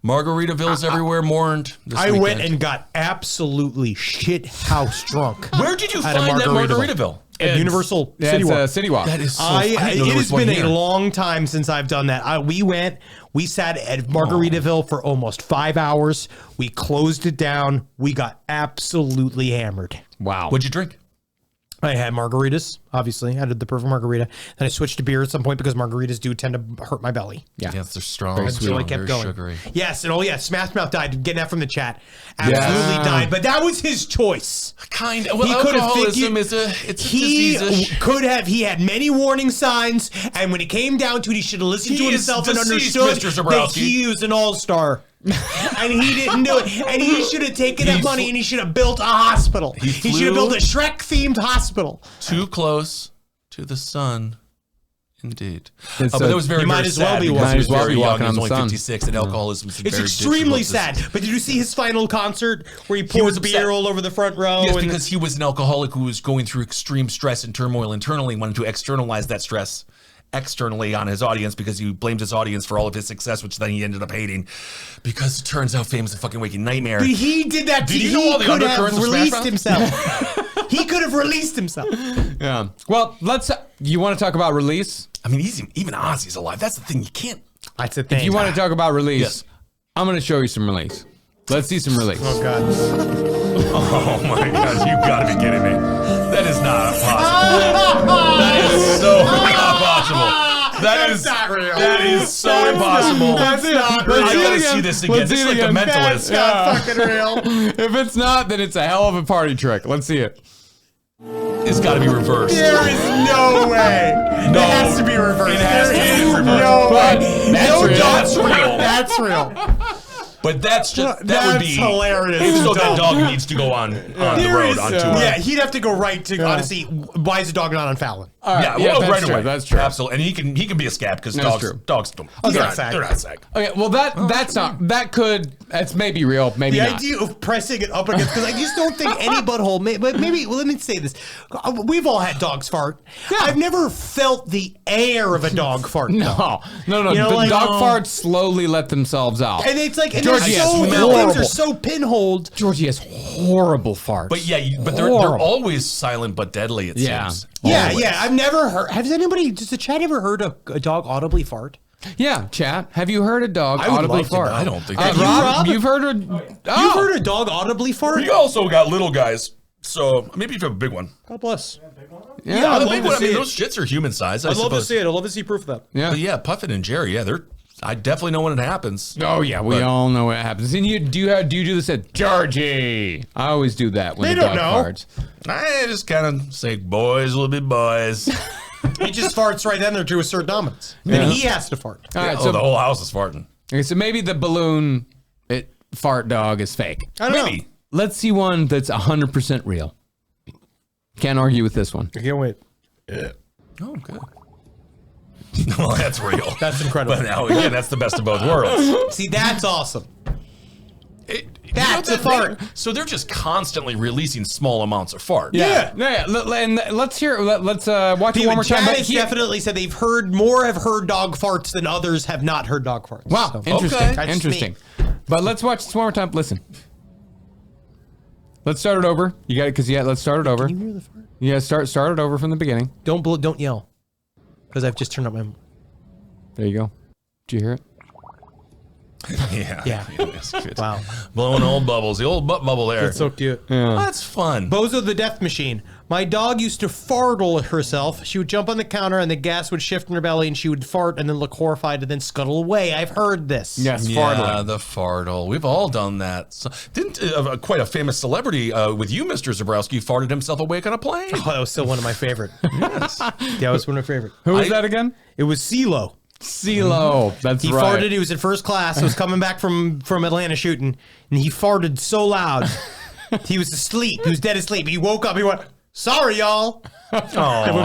Speaker 3: Margaritaville's everywhere mourned. This
Speaker 4: I went
Speaker 3: weekend.
Speaker 4: and got absolutely shit house drunk.
Speaker 3: Where did you
Speaker 4: at
Speaker 3: find
Speaker 4: a
Speaker 3: that Margaritaville?
Speaker 4: At Universal
Speaker 5: yeah,
Speaker 4: City
Speaker 5: it's
Speaker 4: Walk.
Speaker 5: a City Walk.
Speaker 3: That is so.
Speaker 4: I
Speaker 3: didn't know
Speaker 4: it
Speaker 3: there
Speaker 4: has
Speaker 3: was one
Speaker 4: been
Speaker 3: here.
Speaker 4: a long time since I've done that. We sat at Margaritaville for almost 5 hours. We closed it down. We got absolutely hammered.
Speaker 5: Wow.
Speaker 3: What'd you drink?
Speaker 4: I had margaritas, obviously. I did the perfect margarita. Then I switched to beer at some point because margaritas do tend to hurt my belly.
Speaker 5: Yeah.
Speaker 3: Yes, they're strong.
Speaker 4: Until I kept
Speaker 3: very
Speaker 4: going.
Speaker 3: sugary.
Speaker 4: Yes, and Smash Mouth died. Getting that from the chat. Absolutely died. But that was his choice.
Speaker 3: Kind of. Well,
Speaker 4: He could have
Speaker 3: alcoholism
Speaker 4: figured-
Speaker 3: it's a disease.
Speaker 4: He had many warning signs, and when it came down to it, he should have listened to
Speaker 3: He is
Speaker 4: himself and
Speaker 3: deceased,
Speaker 4: understood
Speaker 3: Mr.
Speaker 4: that
Speaker 3: Zabrowski.
Speaker 4: he was an all-star. And he didn't do it. And he should have taken that money and he should have built a hospital. He should have built a Shrek-themed hospital.
Speaker 3: Too close to the sun. Indeed.
Speaker 5: It's
Speaker 3: But it was very,
Speaker 4: you might
Speaker 3: very
Speaker 4: as well
Speaker 3: sad
Speaker 4: be
Speaker 3: because
Speaker 4: walking-
Speaker 3: he was
Speaker 5: might as well
Speaker 3: very
Speaker 5: be
Speaker 3: young.
Speaker 5: walking
Speaker 3: He was
Speaker 5: on
Speaker 3: only
Speaker 5: the sun.
Speaker 3: 56, and alcoholism is
Speaker 4: It's
Speaker 3: very
Speaker 4: extremely
Speaker 3: difficult
Speaker 4: sad.
Speaker 3: to-
Speaker 4: But did you see his final concert where he
Speaker 3: was
Speaker 4: poured
Speaker 3: upset.
Speaker 4: beer all over the front row?
Speaker 3: Yes,
Speaker 4: and
Speaker 3: because he was an alcoholic who was going through extreme stress and turmoil internally, wanted to externalize that stress externally on his audience because he blamed his audience for all of his success, which then he ended up hating because it turns out fame is a fucking waking nightmare.
Speaker 4: But he did that.
Speaker 3: Did you know all the
Speaker 4: He could have
Speaker 3: undercurrents of Smash
Speaker 4: released
Speaker 3: Mouth?
Speaker 4: himself. He could have released himself.
Speaker 5: Yeah. Well, you want to talk about release?
Speaker 3: I mean, even Ozzy's alive. That's the thing. You can't.
Speaker 4: That's the thing.
Speaker 5: If you want to talk about release,
Speaker 3: Yes.
Speaker 5: I'm going to show you some release. Let's see some release.
Speaker 4: Oh, God.
Speaker 3: Oh my God! You gotta be kidding me. That is not possible. That is so not possible.
Speaker 4: not real.
Speaker 3: That is so impossible.
Speaker 4: That's not
Speaker 3: I
Speaker 4: real.
Speaker 3: gotta see this again.
Speaker 5: Let's
Speaker 3: This
Speaker 5: see
Speaker 3: is
Speaker 5: it
Speaker 3: like The
Speaker 5: again.
Speaker 3: Mentalist.
Speaker 4: That's not fucking real.
Speaker 5: If it's not, then it's a hell of a party trick. Let's see it.
Speaker 3: It's got to be reversed.
Speaker 4: There is no way.
Speaker 3: No.
Speaker 4: It has to be reversed.
Speaker 3: It has to be
Speaker 4: There is
Speaker 3: reversed.
Speaker 4: no
Speaker 5: But
Speaker 4: way.
Speaker 5: that's
Speaker 4: No
Speaker 5: real.
Speaker 4: dog-
Speaker 3: That's real.
Speaker 4: That's real.
Speaker 3: But that's just that
Speaker 4: That's
Speaker 3: would be
Speaker 4: hilarious.
Speaker 3: If so, that dog needs to go on the
Speaker 4: There
Speaker 3: road
Speaker 4: is-
Speaker 3: on tour.
Speaker 4: Yeah, he'd have to go right to, honestly, why is the dog not on Fallon?
Speaker 3: Yeah,
Speaker 5: Yeah,
Speaker 3: well,
Speaker 5: that's
Speaker 3: right
Speaker 5: true,
Speaker 3: away.
Speaker 5: that's true.
Speaker 3: Absolutely, and he can be a scab because
Speaker 5: That's
Speaker 3: dogs
Speaker 5: true.
Speaker 3: dogs don't.
Speaker 4: He's
Speaker 3: they're
Speaker 4: not
Speaker 3: not
Speaker 4: sag.
Speaker 3: they're not sag.
Speaker 5: Okay, well that's not that's maybe real, maybe
Speaker 4: The
Speaker 5: not.
Speaker 4: idea of pressing it up against, because I just don't think any butthole, but maybe, well, let me say this. We've all had dogs fart. I've never felt the air of a dog fart.
Speaker 5: No.
Speaker 4: You know,
Speaker 5: The
Speaker 4: like-
Speaker 5: dog farts slowly let themselves out.
Speaker 4: And it's like, and
Speaker 5: Georgie
Speaker 4: they're
Speaker 5: has
Speaker 4: so,
Speaker 5: horrible-
Speaker 4: things are so pinholed.
Speaker 5: Georgie has horrible farts.
Speaker 3: But yeah, but they're
Speaker 5: Horrible.
Speaker 3: always silent but deadly. It
Speaker 5: Yeah.
Speaker 3: seems.
Speaker 4: Yeah,
Speaker 3: Always.
Speaker 4: yeah. I've never heard. Has anybody, does the chat ever heard a dog audibly fart?
Speaker 5: Yeah, chat. Have you heard a dog
Speaker 4: I would
Speaker 5: audibly
Speaker 4: like to
Speaker 5: fart?
Speaker 4: know.
Speaker 3: I don't think.
Speaker 4: Have you,
Speaker 5: Rob,
Speaker 4: Rob?
Speaker 5: you've heard a
Speaker 4: You've heard a dog audibly fart?
Speaker 3: We also got little guys, so maybe if you have a big one.
Speaker 4: God bless.
Speaker 5: Yeah,
Speaker 4: I'd
Speaker 3: The
Speaker 4: love
Speaker 3: big
Speaker 4: to
Speaker 3: one, I
Speaker 4: see
Speaker 3: mean,
Speaker 4: it.
Speaker 3: those shits are human size. I
Speaker 4: I'd love to
Speaker 3: suppose.
Speaker 4: see it. I'd love to see proof of that.
Speaker 5: yeah.
Speaker 3: But yeah, Puffin and Jerry, yeah, I definitely know when it happens.
Speaker 5: Oh yeah, we
Speaker 3: But-
Speaker 5: all know what happens. And do you do this at Georgie? I always do that when
Speaker 4: They
Speaker 5: the
Speaker 4: don't
Speaker 5: dog
Speaker 4: know.
Speaker 5: farts.
Speaker 3: I just kind of say, boys will be boys.
Speaker 4: He just farts right then there to assert dominance. And he has to fart.
Speaker 5: All right,
Speaker 3: Oh, the
Speaker 5: so,
Speaker 3: whole house is farting.
Speaker 5: okay, so maybe the balloon fart dog is fake.
Speaker 4: I don't
Speaker 3: Maybe.
Speaker 5: Let's see one that's 100% real. Can't argue with this one.
Speaker 4: I can't wait.
Speaker 3: Oh, good. Well, that's real.
Speaker 4: That's incredible.
Speaker 3: But now again, that's the best of both worlds.
Speaker 4: See, that's awesome.
Speaker 3: That's
Speaker 4: a fart.
Speaker 3: So they're just constantly releasing small amounts of fart.
Speaker 4: Yeah.
Speaker 5: And let's hear. Let's watch it one more time.
Speaker 4: Chad
Speaker 5: But
Speaker 4: has
Speaker 5: here-
Speaker 4: definitely said have heard dog farts than others have not heard dog farts.
Speaker 5: Wow,
Speaker 4: So-
Speaker 5: interesting,
Speaker 3: Okay.
Speaker 4: That's
Speaker 5: interesting. But let's watch this one more time. Listen. Let's start it over. You got it, because let's start it over.
Speaker 4: Can you hear the fart?
Speaker 5: Yeah, start it over from the beginning.
Speaker 4: Don't yell. Because I've just turned up my...
Speaker 5: There you go. Did you hear it?
Speaker 3: Yeah.
Speaker 4: Yeah.
Speaker 3: It's good.
Speaker 4: Wow.
Speaker 3: Blowing old bubbles. The old butt bubble there.
Speaker 4: That's so cute.
Speaker 3: That's fun.
Speaker 4: Bozo the Death Machine. My dog used to fartle herself. She would jump on the counter and the gas would shift in her belly and she would fart and then look horrified and then scuttle away. I've heard this.
Speaker 5: Yes,
Speaker 3: Yeah,
Speaker 5: fartling.
Speaker 3: the fartle. We've all done that. So, didn't quite a famous celebrity with you, Mr. Zabrowski, farted himself awake on a plane?
Speaker 4: Oh, that was still one of my favorite.
Speaker 3: Yes.
Speaker 4: That was one of my favorite.
Speaker 5: Who was that again?
Speaker 4: It was CeeLo.
Speaker 5: CeeLo. That's
Speaker 4: He
Speaker 5: right.
Speaker 4: farted. He was in first class. Was coming back from Atlanta shooting, and he farted so loud. He was asleep. He was dead asleep. He woke up. He went, "Sorry, y'all."
Speaker 3: Oh,
Speaker 4: went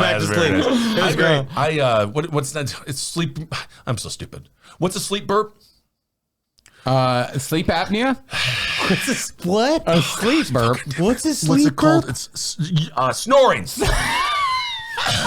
Speaker 4: back
Speaker 3: that's
Speaker 4: to
Speaker 3: very
Speaker 4: sleep.
Speaker 3: nice.
Speaker 4: It was great.
Speaker 3: What's that? It's sleep. I'm so stupid. What's a sleep burp?
Speaker 5: Sleep apnea?
Speaker 4: What's this? What?
Speaker 5: A sleep burp.
Speaker 4: What's this?
Speaker 3: What's
Speaker 4: Sleep
Speaker 3: it called?
Speaker 4: burp?
Speaker 3: It's snoring.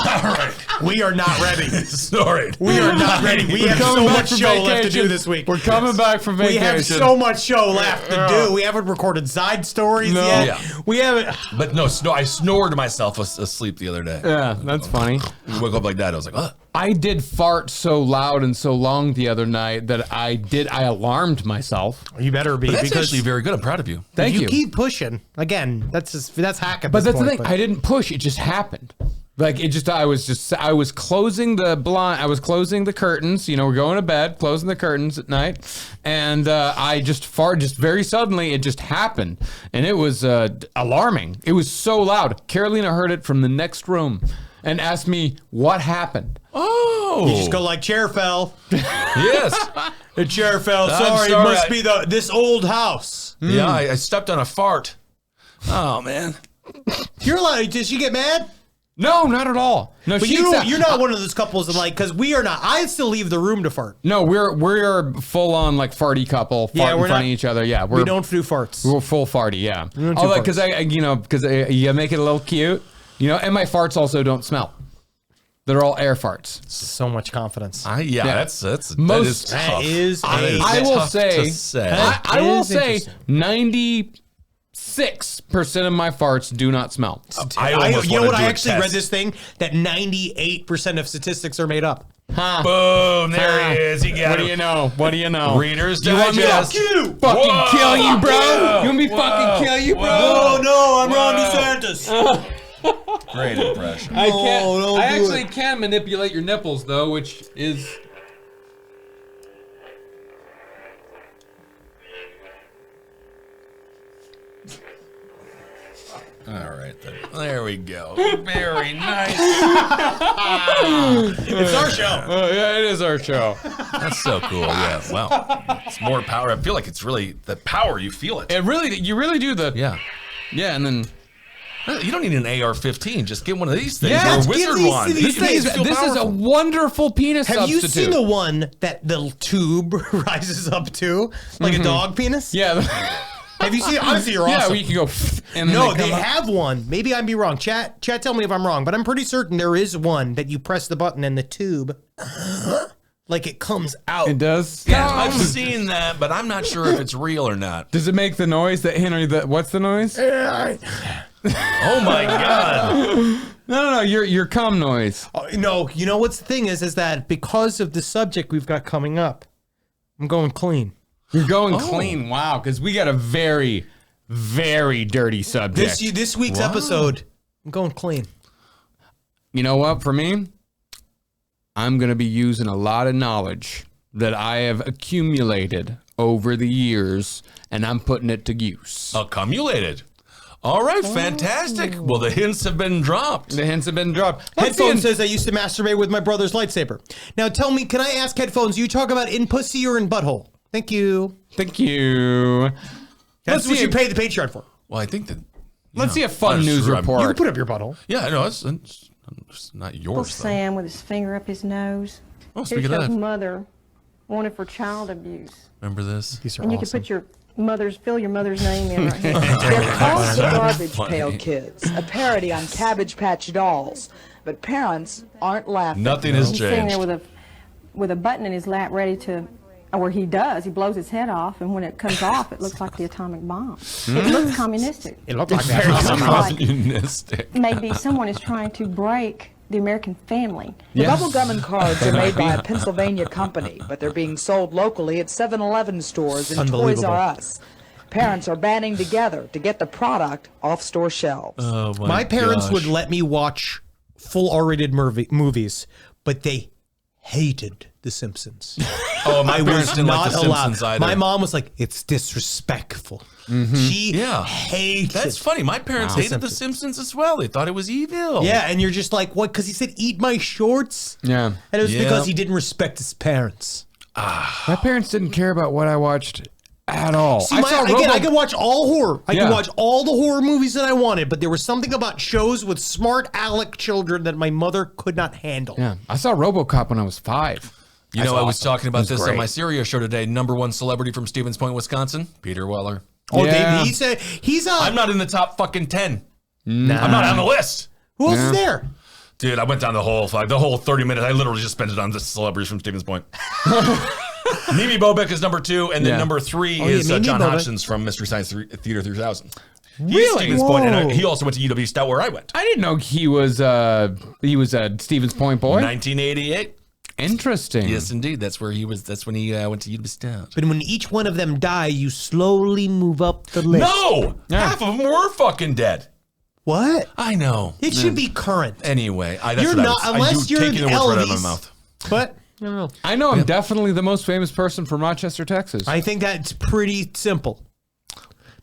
Speaker 3: All right.
Speaker 4: We are not ready.
Speaker 3: Snoring.
Speaker 4: We are not ready. We have so much show left to do this week.
Speaker 5: We're coming back from vacation.
Speaker 4: We have so much show left to do. We haven't recorded side stories yet.
Speaker 3: Yeah.
Speaker 4: We haven't.
Speaker 3: But no, I snored myself asleep the other day.
Speaker 5: Yeah, that's funny.
Speaker 3: I woke up like that. I was like, oh.
Speaker 5: I did fart so loud and so long the other night that I alarmed myself.
Speaker 4: You better be.
Speaker 3: But that's
Speaker 4: because
Speaker 3: actually very good. I'm proud of you.
Speaker 5: Thank you.
Speaker 4: keep pushing. Again, that's hack at
Speaker 5: But
Speaker 4: this
Speaker 5: that's
Speaker 4: point,
Speaker 5: the thing. I didn't push. It just happened. Like I was closing the blind. I was closing the curtains. You know, we're going to bed, closing the curtains at night, and I just farted. Just very suddenly, it just happened, and it was alarming. It was so loud. Carolina heard it from the next room, and asked me what happened.
Speaker 3: Oh.
Speaker 4: You just go like, chair fell.
Speaker 3: Yes.
Speaker 4: The chair fell. Sorry, it must be this old house.
Speaker 3: Yeah, I stepped on a fart. Oh, man.
Speaker 4: You're like, did she get mad?
Speaker 5: No, not at all. No,
Speaker 4: But you're not one of those couples that like, because we are not. I still leave the room to fart.
Speaker 5: No, we're full on like farty couple, fart in front of each other. Yeah,
Speaker 4: we don't do farts.
Speaker 5: We're full farty. Yeah.
Speaker 4: don't do
Speaker 5: Although, because
Speaker 4: farts.
Speaker 5: you make it a little cute, and my farts also don't smell. They're all air farts.
Speaker 4: So much confidence.
Speaker 3: That's
Speaker 5: Most
Speaker 3: that
Speaker 4: that
Speaker 3: is
Speaker 4: is
Speaker 3: tough.
Speaker 4: a-
Speaker 5: I will
Speaker 3: tough
Speaker 5: say,
Speaker 3: to say.
Speaker 5: I will
Speaker 4: is
Speaker 5: say,
Speaker 4: interesting.
Speaker 5: 96% of my farts do not smell.
Speaker 3: I almost
Speaker 4: you know
Speaker 3: wanna
Speaker 4: what?
Speaker 3: do
Speaker 4: I
Speaker 3: a
Speaker 4: actually
Speaker 3: test.
Speaker 4: read this thing that 98% of statistics are made up.
Speaker 3: Boom! There he is. He got
Speaker 5: What
Speaker 3: him.
Speaker 5: do you know? What do you know?
Speaker 3: Reader's
Speaker 5: You want me to
Speaker 3: Digest.
Speaker 5: fucking
Speaker 3: Whoa!
Speaker 5: kill you, bro?
Speaker 3: Whoa!
Speaker 5: You want me to fucking kill you, bro?
Speaker 3: Whoa!
Speaker 4: no, I'm Ron
Speaker 3: Whoa.
Speaker 4: DeSantis.
Speaker 3: Great impression.
Speaker 5: I can't.
Speaker 4: don't
Speaker 5: I
Speaker 4: do
Speaker 5: actually can manipulate your nipples, though, which is.
Speaker 3: All right, then. There we go. Very nice.
Speaker 4: It's our show.
Speaker 5: Yeah, it is our show.
Speaker 3: That's so cool. Yeah. Wow. It's more power. I feel like it's really the power. You feel it.
Speaker 5: You really do the.
Speaker 3: Yeah.
Speaker 5: Yeah, and then.
Speaker 3: You don't need an AR-15. Just get one of these things
Speaker 5: Yeah,
Speaker 3: or a
Speaker 4: give
Speaker 3: wizard
Speaker 4: these
Speaker 3: wand.
Speaker 4: to these
Speaker 3: It makes
Speaker 4: things.
Speaker 3: you feel
Speaker 5: This is a
Speaker 3: powerful.
Speaker 5: wonderful penis
Speaker 4: Have you
Speaker 5: substitute.
Speaker 4: seen the one that the tube rises up to? Like a dog penis?
Speaker 5: Yeah.
Speaker 4: Have you seen it? Honestly, you're
Speaker 5: Yeah,
Speaker 4: awesome.
Speaker 5: where you can go. And then
Speaker 4: No, they
Speaker 5: come up.
Speaker 4: have one. Maybe I'd be wrong. Chat, tell me if I'm wrong, but I'm pretty certain there is one that you press the button and the tube, like it comes out.
Speaker 5: It does.
Speaker 3: Yeah, I've seen that, but I'm not sure if it's real or not.
Speaker 5: Does it make the noise that Henry? What's the noise?
Speaker 3: Oh my God.
Speaker 5: No, your cum noise.
Speaker 4: No, you know what's the thing is that because of the subject we've got coming up, I'm going clean.
Speaker 5: You're going clean. Wow, because we got a very, very dirty subject.
Speaker 4: This week's episode, I'm going clean.
Speaker 5: You know what? For me, I'm going to be using a lot of knowledge that I have accumulated over the years, and I'm putting it to use.
Speaker 3: Accumulated. All right, fantastic. Well, the hints have been dropped.
Speaker 5: The hints have been dropped.
Speaker 4: Headphones says I used to masturbate with my brother's lightsaber. Now tell me, can I ask Headphones, you talk about in pussy or in butthole? Thank you.
Speaker 5: Thank you.
Speaker 4: That's what you pay the Patreon for.
Speaker 3: Well, I think that.
Speaker 5: Let's see a fun
Speaker 3: I'm
Speaker 5: news
Speaker 3: sure I'm-
Speaker 4: You can
Speaker 5: report.
Speaker 4: put up your butthole.
Speaker 3: Yeah, no, it's not yours.
Speaker 7: Poor
Speaker 3: Though.
Speaker 7: Sam with his finger up his nose.
Speaker 3: Oh, speaking
Speaker 7: Here's
Speaker 3: of
Speaker 7: his
Speaker 3: that,
Speaker 7: mother wanted for child abuse.
Speaker 3: remember this?
Speaker 4: These are
Speaker 7: And you can
Speaker 4: awesome.
Speaker 7: put fill your mother's name in right here.
Speaker 10: They're called the Garbage
Speaker 3: funny.
Speaker 10: Pail Kids, a parody on Cabbage Patch Dolls. But parents aren't laughing.
Speaker 3: Nothing has
Speaker 7: He's sitting
Speaker 3: changed.
Speaker 7: there with a button in his lap ready to, or he blows his head off, and when it comes off, it looks like the atomic bomb. It looks communistic.
Speaker 4: It looked like
Speaker 7: It
Speaker 4: that.
Speaker 7: looks like
Speaker 3: Communistic.
Speaker 7: maybe someone is trying to break the American family.
Speaker 10: The bubble gum and cards are made by a Pennsylvania company, but they're being sold locally at 7-Eleven stores and Toys
Speaker 4: Unbelievable.
Speaker 10: R Us. Parents are banding together to get the product off store shelves.
Speaker 3: Oh
Speaker 4: My parents
Speaker 3: gosh.
Speaker 4: would let me watch full R-rated movies, but they hated The Simpsons.
Speaker 3: Oh, my
Speaker 4: I
Speaker 3: parents
Speaker 4: was
Speaker 3: didn't like
Speaker 4: not
Speaker 3: The
Speaker 4: allowed.
Speaker 3: Simpsons either.
Speaker 4: My mom was like, "It's disrespectful." She hated.
Speaker 3: That's funny. My parents hated The Simpsons as well. They thought it was evil.
Speaker 4: Yeah, and you're just like, what? Because he said, "Eat my shorts."
Speaker 5: Yeah.
Speaker 4: And it was
Speaker 3: Yeah.
Speaker 4: because he didn't respect his parents.
Speaker 5: My parents didn't care about what I watched at all.
Speaker 4: See,
Speaker 5: I
Speaker 4: I could watch all horror. I
Speaker 5: Yeah.
Speaker 4: could watch all the horror movies that I wanted, but there was something about shows with smart aleck children that my mother could not handle.
Speaker 5: Yeah, I saw RoboCop when I was 5.
Speaker 3: You know, I was
Speaker 5: awesome.
Speaker 3: talking
Speaker 5: It
Speaker 3: about
Speaker 5: was
Speaker 3: this on
Speaker 5: great.
Speaker 3: my Syria show today. #1 celebrity from Stevens Point, Wisconsin, Peter Weller.
Speaker 4: Oh,
Speaker 5: Yeah.
Speaker 4: he said he's
Speaker 3: I'm not in the top fucking 10.
Speaker 4: Nah.
Speaker 3: I'm not on the list.
Speaker 4: Who else
Speaker 5: Yeah.
Speaker 4: is there?
Speaker 3: Dude, I went down the whole 30 minutes. I literally just spent it on the celebrities from Stevens Point. Mimi Bobek is number 2, and then number 3 is John Hodgson's from Mystery Science Theater 3000. He's Stevens Point, and he also went to UW Stout where I went.
Speaker 5: I didn't know he was a Stevens Point boy.
Speaker 3: 1988.
Speaker 5: Interesting.
Speaker 3: Yes, indeed. That's where he was. That's when he went to UW Stout.
Speaker 4: But when each one of them die, you slowly move up the list.
Speaker 3: No! Half of them were fucking dead.
Speaker 4: What?
Speaker 3: I know.
Speaker 4: It should be current.
Speaker 3: Anyway,
Speaker 4: You're not, unless you're an
Speaker 3: taking the words right out of my
Speaker 4: Elvis.
Speaker 3: mouth.
Speaker 4: But I don't know.
Speaker 5: I know I'm definitely the most famous person from Rochester, Texas.
Speaker 4: I think that's pretty simple.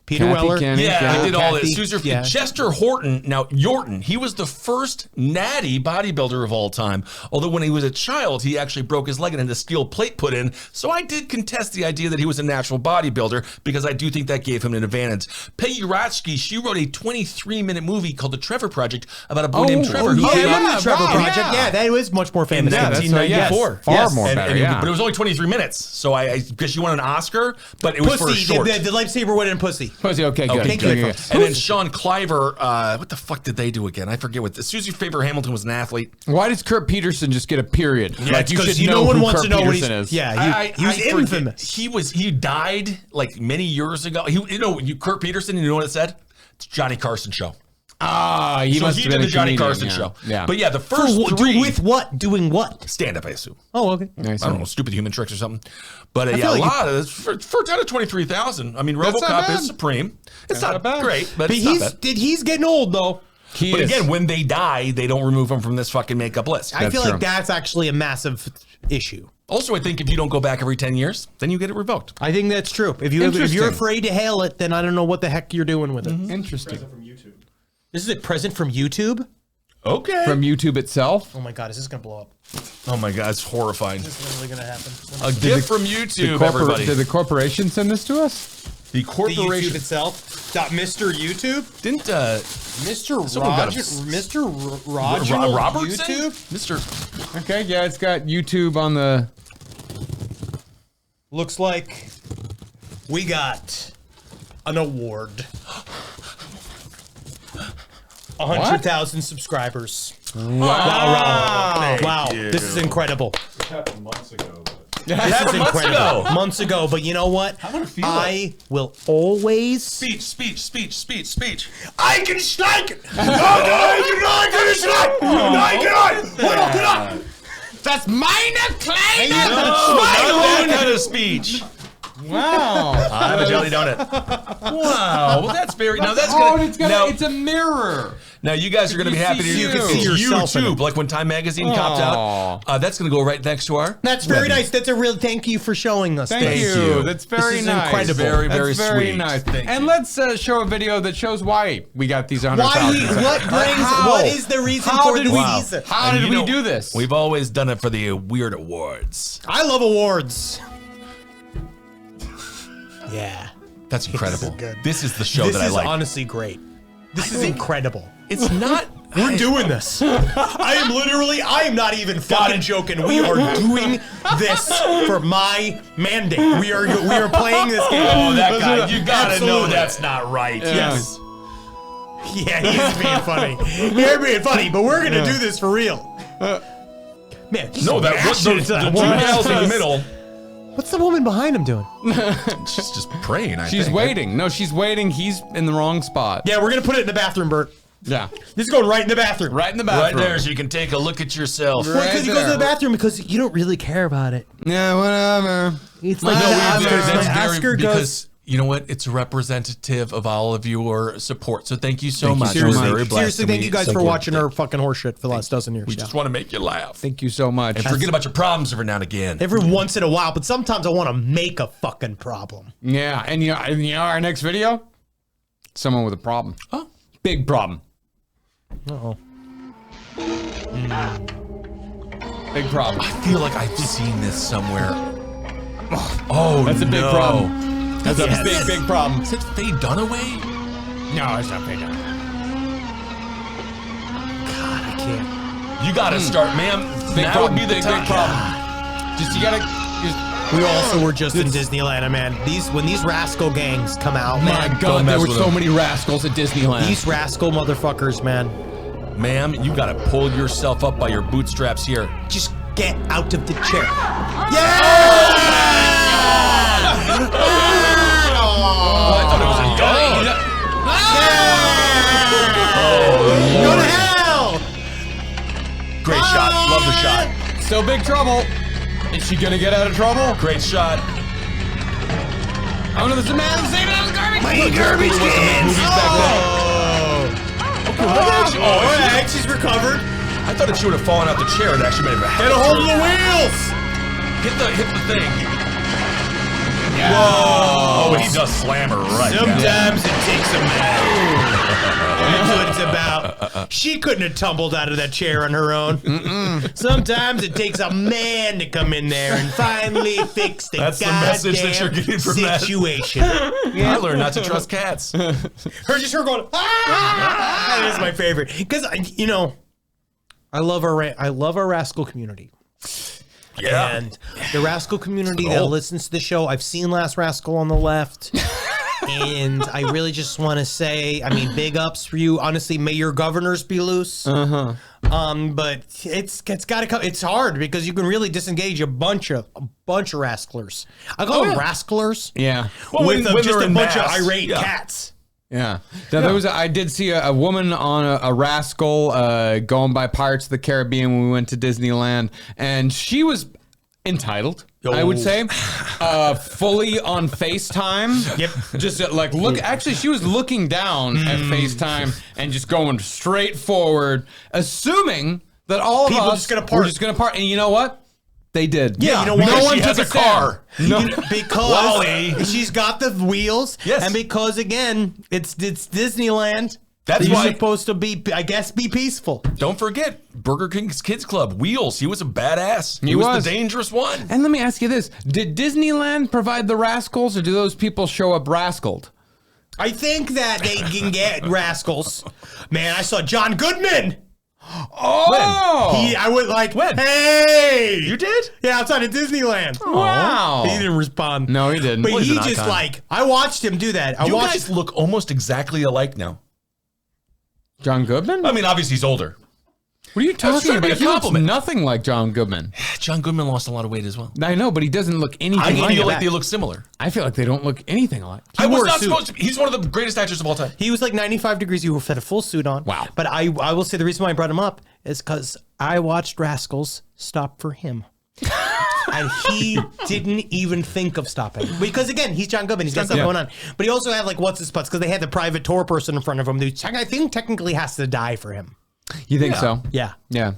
Speaker 4: Peter
Speaker 5: Kathy
Speaker 4: Weller.
Speaker 5: Kenny,
Speaker 3: I did all
Speaker 4: Kathy,
Speaker 3: this. Chester Horton. Now, Yorton, he was the first natty bodybuilder of all time. Although when he was a child, he actually broke his leg and had a steel plate put in. So I did contest the idea that he was a natural bodybuilder because I do think that gave him an advantage. Peggy Ratsky, she wrote a 23-minute movie called The Trevor Project about a boy named Trevor.
Speaker 4: The
Speaker 3: who
Speaker 4: Trevor Project. Yeah, that was much more famous.
Speaker 3: In 1994.
Speaker 5: Far more better,
Speaker 3: But it was only 23 minutes. So I guess she won an Oscar, but it was for a
Speaker 4: Pussy.
Speaker 3: short.
Speaker 4: The Lightsaber went in Pussy.
Speaker 5: Pussy, okay, good.
Speaker 4: Thank you.
Speaker 3: And then Sean Cliver, what the fuck did they do again? I forget what. Susie Faber Hamilton was an athlete.
Speaker 5: Why does Kurt Peterson just get a period?
Speaker 4: Yeah,
Speaker 5: like you
Speaker 4: because
Speaker 5: should know
Speaker 4: no one
Speaker 5: who
Speaker 4: wants
Speaker 5: Kurt
Speaker 4: to know what
Speaker 5: Peterson
Speaker 4: he's.
Speaker 5: is.
Speaker 4: Yeah, he was
Speaker 3: forget.
Speaker 4: infamous.
Speaker 3: He died like many years ago. Kurt Peterson. You know what it said? It's Johnny Carson show.
Speaker 5: Ah, he
Speaker 3: So
Speaker 5: must
Speaker 3: he
Speaker 5: have
Speaker 3: did
Speaker 5: been
Speaker 3: the
Speaker 5: a
Speaker 3: Johnny
Speaker 5: comedian,
Speaker 3: Carson
Speaker 5: yeah.
Speaker 3: show.
Speaker 5: Yeah.
Speaker 3: But yeah, the first three
Speaker 4: with what? Doing what?
Speaker 3: stand up, I assume.
Speaker 4: Oh, okay.
Speaker 3: I don't know, stupid human tricks or something. But
Speaker 4: feel
Speaker 3: yeah,
Speaker 4: like
Speaker 3: a lot of this for out of 23,000. I mean,
Speaker 5: That's not
Speaker 3: RoboCop
Speaker 5: bad.
Speaker 3: is supreme. It's
Speaker 5: That's
Speaker 3: not
Speaker 5: not bad.
Speaker 3: great, but
Speaker 4: But
Speaker 3: it's not bad.
Speaker 4: he's getting old though.
Speaker 3: But again, when they die, they don't remove them from this fucking makeup list.
Speaker 4: I feel
Speaker 5: true.
Speaker 4: like that's actually a massive issue.
Speaker 3: Also, I think if you don't go back every 10 years, then you get it revoked.
Speaker 4: I think that's true. If you're
Speaker 5: Interesting.
Speaker 4: afraid to hail it, then I don't know what the heck you're doing with it.
Speaker 5: Interesting.
Speaker 4: This is a present from YouTube.
Speaker 3: Okay.
Speaker 5: From YouTube itself?
Speaker 4: Oh my god, is this gonna blow up?
Speaker 3: Oh my God, it's horrifying.
Speaker 4: Is this literally gonna happen?
Speaker 3: A gift from YouTube, everybody.
Speaker 5: Did the corporation send this to us?
Speaker 3: The
Speaker 4: The
Speaker 3: corporation
Speaker 4: YouTube itself. Mr. YouTube.
Speaker 3: didn't
Speaker 4: Mr.
Speaker 3: Someone got
Speaker 4: Roger.
Speaker 3: a-
Speaker 4: Mr. Roger.
Speaker 3: Robertson?
Speaker 4: YouTube.
Speaker 3: Mr.
Speaker 5: Okay, yeah, it's got YouTube on the...
Speaker 4: Looks like we got an award. 100,000 subscribers. Wow. This is incredible.
Speaker 11: This happened months ago.
Speaker 4: This is incredible. Months ago, but you know what? I will always
Speaker 3: Speech.
Speaker 4: I can strike it. That's mine,
Speaker 3: That kind of speech.
Speaker 5: Wow.
Speaker 3: I'm a jelly donut. Wow. Well, that's very. Now that's
Speaker 5: Oh,
Speaker 3: gonna.
Speaker 5: and it's a mirror.
Speaker 3: Now you guys are gonna be
Speaker 5: You
Speaker 3: happy
Speaker 5: see
Speaker 3: to
Speaker 5: you.
Speaker 3: you can
Speaker 5: You
Speaker 3: see
Speaker 5: can
Speaker 4: see yourself in
Speaker 3: YouTube,
Speaker 4: it.
Speaker 3: like when Time Magazine copped out. That's gonna go right next to our.
Speaker 4: That's very nice. That's a real thank you for showing us.
Speaker 5: Thank
Speaker 4: this.
Speaker 5: you. That's very
Speaker 4: is
Speaker 5: nice.
Speaker 4: incredible.
Speaker 3: Very,
Speaker 5: That's
Speaker 3: very
Speaker 5: very
Speaker 3: sweet.
Speaker 5: nice.
Speaker 3: Thank
Speaker 5: And
Speaker 3: you.
Speaker 5: let's show a video that shows why we got these 100,000.
Speaker 4: What is the reason
Speaker 5: How
Speaker 4: for
Speaker 5: did
Speaker 4: the
Speaker 5: we-
Speaker 4: season?
Speaker 5: How
Speaker 3: And
Speaker 5: did
Speaker 3: you
Speaker 5: we
Speaker 3: know,
Speaker 5: do this?
Speaker 3: We've always done it for the weird awards.
Speaker 4: I love awards. Yeah.
Speaker 3: That's incredible.
Speaker 4: good.
Speaker 3: This is the show
Speaker 4: This
Speaker 3: that I
Speaker 4: is
Speaker 3: like.
Speaker 4: honestly great. This is incredible.
Speaker 3: It's not.
Speaker 4: We're doing this. I am not even fucking joking. We are doing this for my mandate. We are playing this game.
Speaker 3: Oh, that guy. You gotta know
Speaker 4: Absolutely.
Speaker 3: that's not right.
Speaker 4: Yes. Yeah, he's being funny. You're being funny, but we're gonna do this for real. Man,
Speaker 3: No, that was the two gals in the middle.
Speaker 4: What's the woman behind him doing?
Speaker 3: She's just praying.
Speaker 5: She's waiting. No, she's waiting. He's in the wrong spot.
Speaker 4: Yeah, we're gonna put it in the bathroom, Bert.
Speaker 5: Yeah.
Speaker 4: This is going right in the bathroom.
Speaker 5: Right in the
Speaker 3: Right
Speaker 5: bathroom.
Speaker 3: there, so you can take a look at yourself.
Speaker 4: Well, because
Speaker 5: Right
Speaker 4: you go to
Speaker 5: there.
Speaker 4: the bathroom because you don't really care about it.
Speaker 5: Yeah, whatever.
Speaker 4: It's
Speaker 3: No,
Speaker 4: like the
Speaker 3: that's
Speaker 4: Oscars.
Speaker 3: very
Speaker 4: Oscar goes.
Speaker 3: because you know what? It's representative of all of your support. So thank you so much.
Speaker 5: so
Speaker 3: We're
Speaker 5: much.
Speaker 3: very blessed,
Speaker 4: Seriously,
Speaker 3: and
Speaker 4: thank
Speaker 3: we-
Speaker 4: you guys
Speaker 3: so
Speaker 4: for
Speaker 3: good.
Speaker 4: watching our fucking horseshit for the last dozen years.
Speaker 3: We
Speaker 4: Yeah.
Speaker 3: just want to make you laugh
Speaker 5: Thank you so much.
Speaker 3: and forget about your problems every now and again.
Speaker 4: Every once in a while, but sometimes I want to make a fucking problem.
Speaker 5: Yeah, and you know our next video? Someone with a problem.
Speaker 3: Oh.
Speaker 5: Big problem.
Speaker 4: Uh-oh.
Speaker 5: Big problem.
Speaker 3: I feel like I've seen this somewhere. Oh,
Speaker 5: That's a big
Speaker 3: no.
Speaker 5: problem. That's a big problem.
Speaker 3: Is it Faye Dunaway?
Speaker 5: No, it's not big.
Speaker 4: God, I can't.
Speaker 3: You got to start, ma'am.
Speaker 5: Big
Speaker 3: Now
Speaker 5: problem.
Speaker 3: would be the
Speaker 5: Big
Speaker 3: time.
Speaker 5: problem. Just you gotta.
Speaker 4: We also were just in Disneyland, man. When these rascal gangs come out,
Speaker 5: My
Speaker 4: man,
Speaker 5: God,
Speaker 3: mess
Speaker 5: there were
Speaker 3: with
Speaker 5: so
Speaker 3: them.
Speaker 5: many rascals at Disneyland.
Speaker 4: these rascal motherfuckers, man.
Speaker 3: Ma'am, you gotta pull yourself up by your bootstraps here.
Speaker 4: Just get out of the chair.
Speaker 3: Oh, I thought it was a dog.
Speaker 4: Go to hell!
Speaker 3: Great shot. Love the shot.
Speaker 5: So big trouble. Is she gonna get out of trouble?
Speaker 3: Great shot.
Speaker 5: Oh no, there's a man saving out of the garbage.
Speaker 4: My garbage cans! Alright, she's recovered.
Speaker 3: I thought if she would have fallen out the chair, it actually made have
Speaker 4: Get a hold of the wheels!
Speaker 3: Hit the thing. Yeah. Whoa! Oh, he does slam her right.
Speaker 4: Sometimes it takes a man. That's what it's about. She couldn't have tumbled out of that chair on her own. Sometimes it takes a man to come in there and finally fix the
Speaker 3: That's the message that you're getting from
Speaker 4: situation.
Speaker 3: I learned not to trust cats.
Speaker 4: Her going, ah! That is my favorite. Because, you know, I love our rascal community.
Speaker 3: Yeah.
Speaker 4: And the rascal community that listens to the show, I've seen Last Rascal on the Left. And I really just want to say, I mean, big ups for you. Honestly, may your governors be loose. But it's got to come. It's hard because you can really disengage a bunch of rascalers. I call them rascalers.
Speaker 5: Yeah.
Speaker 3: Well,
Speaker 4: with
Speaker 3: when
Speaker 4: just
Speaker 3: they're
Speaker 4: a
Speaker 3: in
Speaker 4: bunch of
Speaker 3: mass,
Speaker 4: irate
Speaker 3: yeah.
Speaker 4: cats.
Speaker 5: Yeah. Now, I did see a woman on a rascal going by Pirates of the Caribbean when we went to Disneyland, and she was entitled, I would say, fully on FaceTime.
Speaker 4: Yep.
Speaker 5: Just look. Actually, she was looking down at FaceTime and just going straight forward, assuming that all of
Speaker 4: People
Speaker 5: us were just gonna part. And you know what? They did.
Speaker 4: Yeah, you know why?
Speaker 3: No
Speaker 4: She
Speaker 3: one
Speaker 4: has
Speaker 3: took
Speaker 4: a
Speaker 3: a car.
Speaker 5: No.
Speaker 4: Because
Speaker 3: Wally.
Speaker 4: she's got the wheels.
Speaker 3: Yes.
Speaker 4: And because, again, it's Disneyland.
Speaker 3: That's
Speaker 4: You're
Speaker 3: why-
Speaker 4: supposed to be, I guess, be peaceful.
Speaker 3: Don't forget Burger King's Kids Club. Wheels. He was a badass. He
Speaker 5: was.
Speaker 3: was the dangerous one.
Speaker 5: And let me ask you this: did Disneyland provide the rascals, or do those people show up rascaled?
Speaker 4: I think that they can get rascals. Man, I saw John Goodman.
Speaker 5: Oh,
Speaker 4: I went like,
Speaker 3: When?
Speaker 4: hey.
Speaker 3: You did?
Speaker 4: Yeah, outside of Disneyland.
Speaker 5: wow!
Speaker 4: He didn't respond.
Speaker 5: No, he didn't.
Speaker 4: But
Speaker 5: Well, he's
Speaker 4: he
Speaker 5: an
Speaker 4: just
Speaker 5: icon.
Speaker 4: I watched him do that. I
Speaker 3: You
Speaker 4: watched.
Speaker 3: guys look almost exactly alike now.
Speaker 5: John Goodman?
Speaker 3: I mean, obviously he's older.
Speaker 5: What are you talking
Speaker 3: trying to be
Speaker 5: about?
Speaker 3: a
Speaker 5: He looks
Speaker 3: compliment.
Speaker 5: nothing like John Goodman.
Speaker 3: John Goodman lost a lot of weight as well.
Speaker 5: I know, but he doesn't look anything
Speaker 3: I
Speaker 5: like
Speaker 3: feel
Speaker 5: it.
Speaker 3: like they look similar.
Speaker 5: I feel like they don't look anything alike.
Speaker 3: I was
Speaker 4: wore a
Speaker 3: not
Speaker 4: suit.
Speaker 3: supposed to be. He's one of the greatest actors of all time.
Speaker 4: He was like 95 degrees. You had a full suit on.
Speaker 5: Wow.
Speaker 4: But I will say the reason why I brought him up is because I watched Rascals stop for him. And he didn't even think of stopping. Because again, he's John Goodman. He's got stuff going on. But he also had like what's his butts because they had the private tour person in front of him who I think technically has to die for him.
Speaker 5: You think so?
Speaker 4: Yeah.
Speaker 5: Yeah.
Speaker 3: I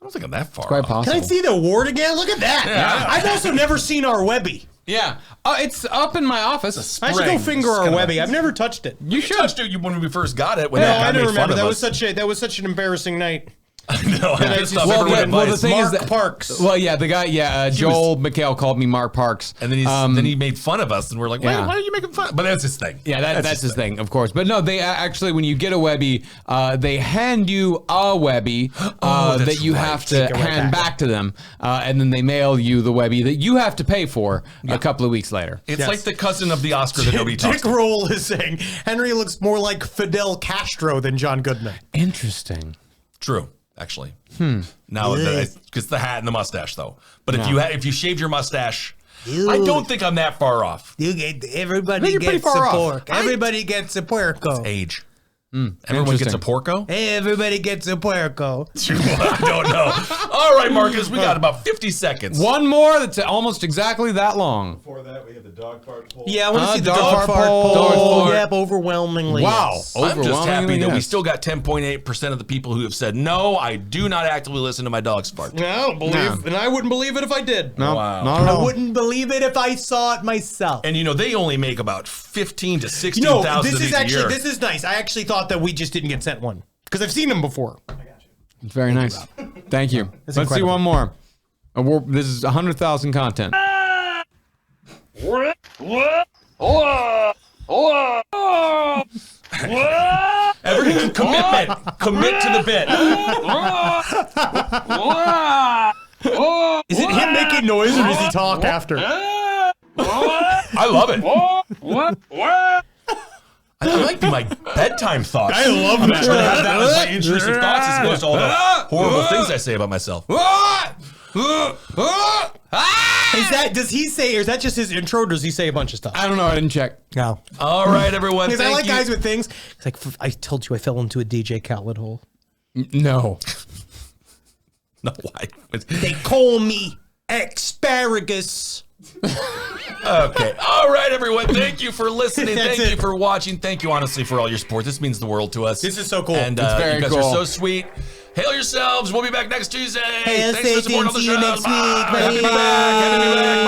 Speaker 3: don't think I'm that far.
Speaker 5: Quite
Speaker 3: off.
Speaker 5: possible.
Speaker 4: Can I see the award again? Look at that.
Speaker 3: Yeah.
Speaker 4: I've also never seen our Webby.
Speaker 5: Yeah. It's up in my office.
Speaker 4: I should go finger our Webby. I've never touched it.
Speaker 3: You touched it when we first got it. When
Speaker 4: No,
Speaker 3: that guy
Speaker 4: I don't
Speaker 3: made fun
Speaker 4: remember.
Speaker 3: of
Speaker 4: That was such an embarrassing night.
Speaker 3: No, I pissed off
Speaker 5: Well,
Speaker 3: everyone.
Speaker 5: the thing is
Speaker 4: Mark
Speaker 5: that
Speaker 4: Parks.
Speaker 5: Well, yeah, the guy, Joel McHale called me Mark Parks,
Speaker 3: And then then he made fun of us, and we're like,
Speaker 5: Yeah.
Speaker 3: why are you making fun? But that's his thing.
Speaker 5: Yeah, that's his thing, of course. But no, they actually, when you get a Webby, they hand you a Webby that you have to
Speaker 4: Take it right
Speaker 5: hand back to them, and then they mail you the Webby that you have to pay for a couple of weeks later.
Speaker 3: It's like the cousin of the Oscar that nobody talks
Speaker 4: Dick
Speaker 3: to.
Speaker 4: Roll is saying Henry looks more like Fidel Castro than John Goodman.
Speaker 5: Interesting.
Speaker 3: True, actually. Now, because the hat and the mustache, though. But if you shave your mustache, I don't think I'm that far off.
Speaker 4: Everybody
Speaker 5: you're pretty
Speaker 4: gets a
Speaker 5: far off.
Speaker 4: pork. Everybody gets a puerco.
Speaker 3: Age. Everyone gets a porco?
Speaker 4: Everybody gets a puerco.
Speaker 3: I don't know. All right, Marcus, we got about 50 seconds.
Speaker 5: One more that's almost exactly that long.
Speaker 11: Before that, we have the dog part poll.
Speaker 4: Yeah, I want to see the
Speaker 5: dog
Speaker 4: dog
Speaker 5: fart
Speaker 4: fart
Speaker 5: poll.
Speaker 4: poll.
Speaker 5: Dog fart.
Speaker 4: Yep, overwhelmingly.
Speaker 5: Wow.
Speaker 4: yes.
Speaker 3: I'm just happy
Speaker 5: Overwhelmingly,
Speaker 3: that we
Speaker 5: yes.
Speaker 3: still got 10.8% of the people who have said, no, I do not actively listen to my dog's fart.
Speaker 4: I don't believe, and I wouldn't believe it if I did.
Speaker 5: No,
Speaker 3: Wow.
Speaker 5: not at
Speaker 4: I
Speaker 5: all.
Speaker 4: wouldn't believe it if I saw it myself.
Speaker 3: And they only make about 15 to 16,000
Speaker 4: You know,
Speaker 3: of
Speaker 4: this
Speaker 3: these
Speaker 4: is
Speaker 3: a
Speaker 4: actually
Speaker 3: year.
Speaker 4: this is nice. I actually thought that we just didn't get sent one because I've seen them before.
Speaker 5: It's very nice. Thank you. Let's see
Speaker 4: incredible.
Speaker 5: one more. This is 100,000 content.
Speaker 3: Everything commitment. Commit to the bit.
Speaker 4: Is it him making noise or does he talk after?
Speaker 3: I love it. I might be my bedtime thoughts.
Speaker 4: I love
Speaker 3: I'm
Speaker 4: that.
Speaker 3: trying to have that as my intrusive thoughts as opposed to all the horrible things I say about myself.
Speaker 4: Does he say, or is that just his intro, or does he say a bunch of stuff?
Speaker 5: I don't know. I didn't check.
Speaker 4: No.
Speaker 3: All right, everyone.
Speaker 4: Because I like
Speaker 3: thank you.
Speaker 4: guys with things. It's like, I told you I fell into a DJ Khaled hole.
Speaker 5: No.
Speaker 3: No, why?
Speaker 4: They call me asparagus.
Speaker 3: Okay. All right, everyone. Thank you for listening.
Speaker 4: That's
Speaker 3: Thank you
Speaker 4: it.
Speaker 3: for watching. Thank you, honestly, for all your support. This means the world to us.
Speaker 4: This is so cool.
Speaker 3: And
Speaker 5: It's very
Speaker 3: you guys
Speaker 5: cool.
Speaker 3: are so sweet. Hail yourselves. We'll be back next Tuesday.
Speaker 4: Hail
Speaker 3: Thanks for the support
Speaker 4: Satan.
Speaker 3: on the
Speaker 4: See you
Speaker 3: show.
Speaker 4: next week.
Speaker 3: Bye. Happy to be
Speaker 4: Bye.
Speaker 3: back. Happy to be back.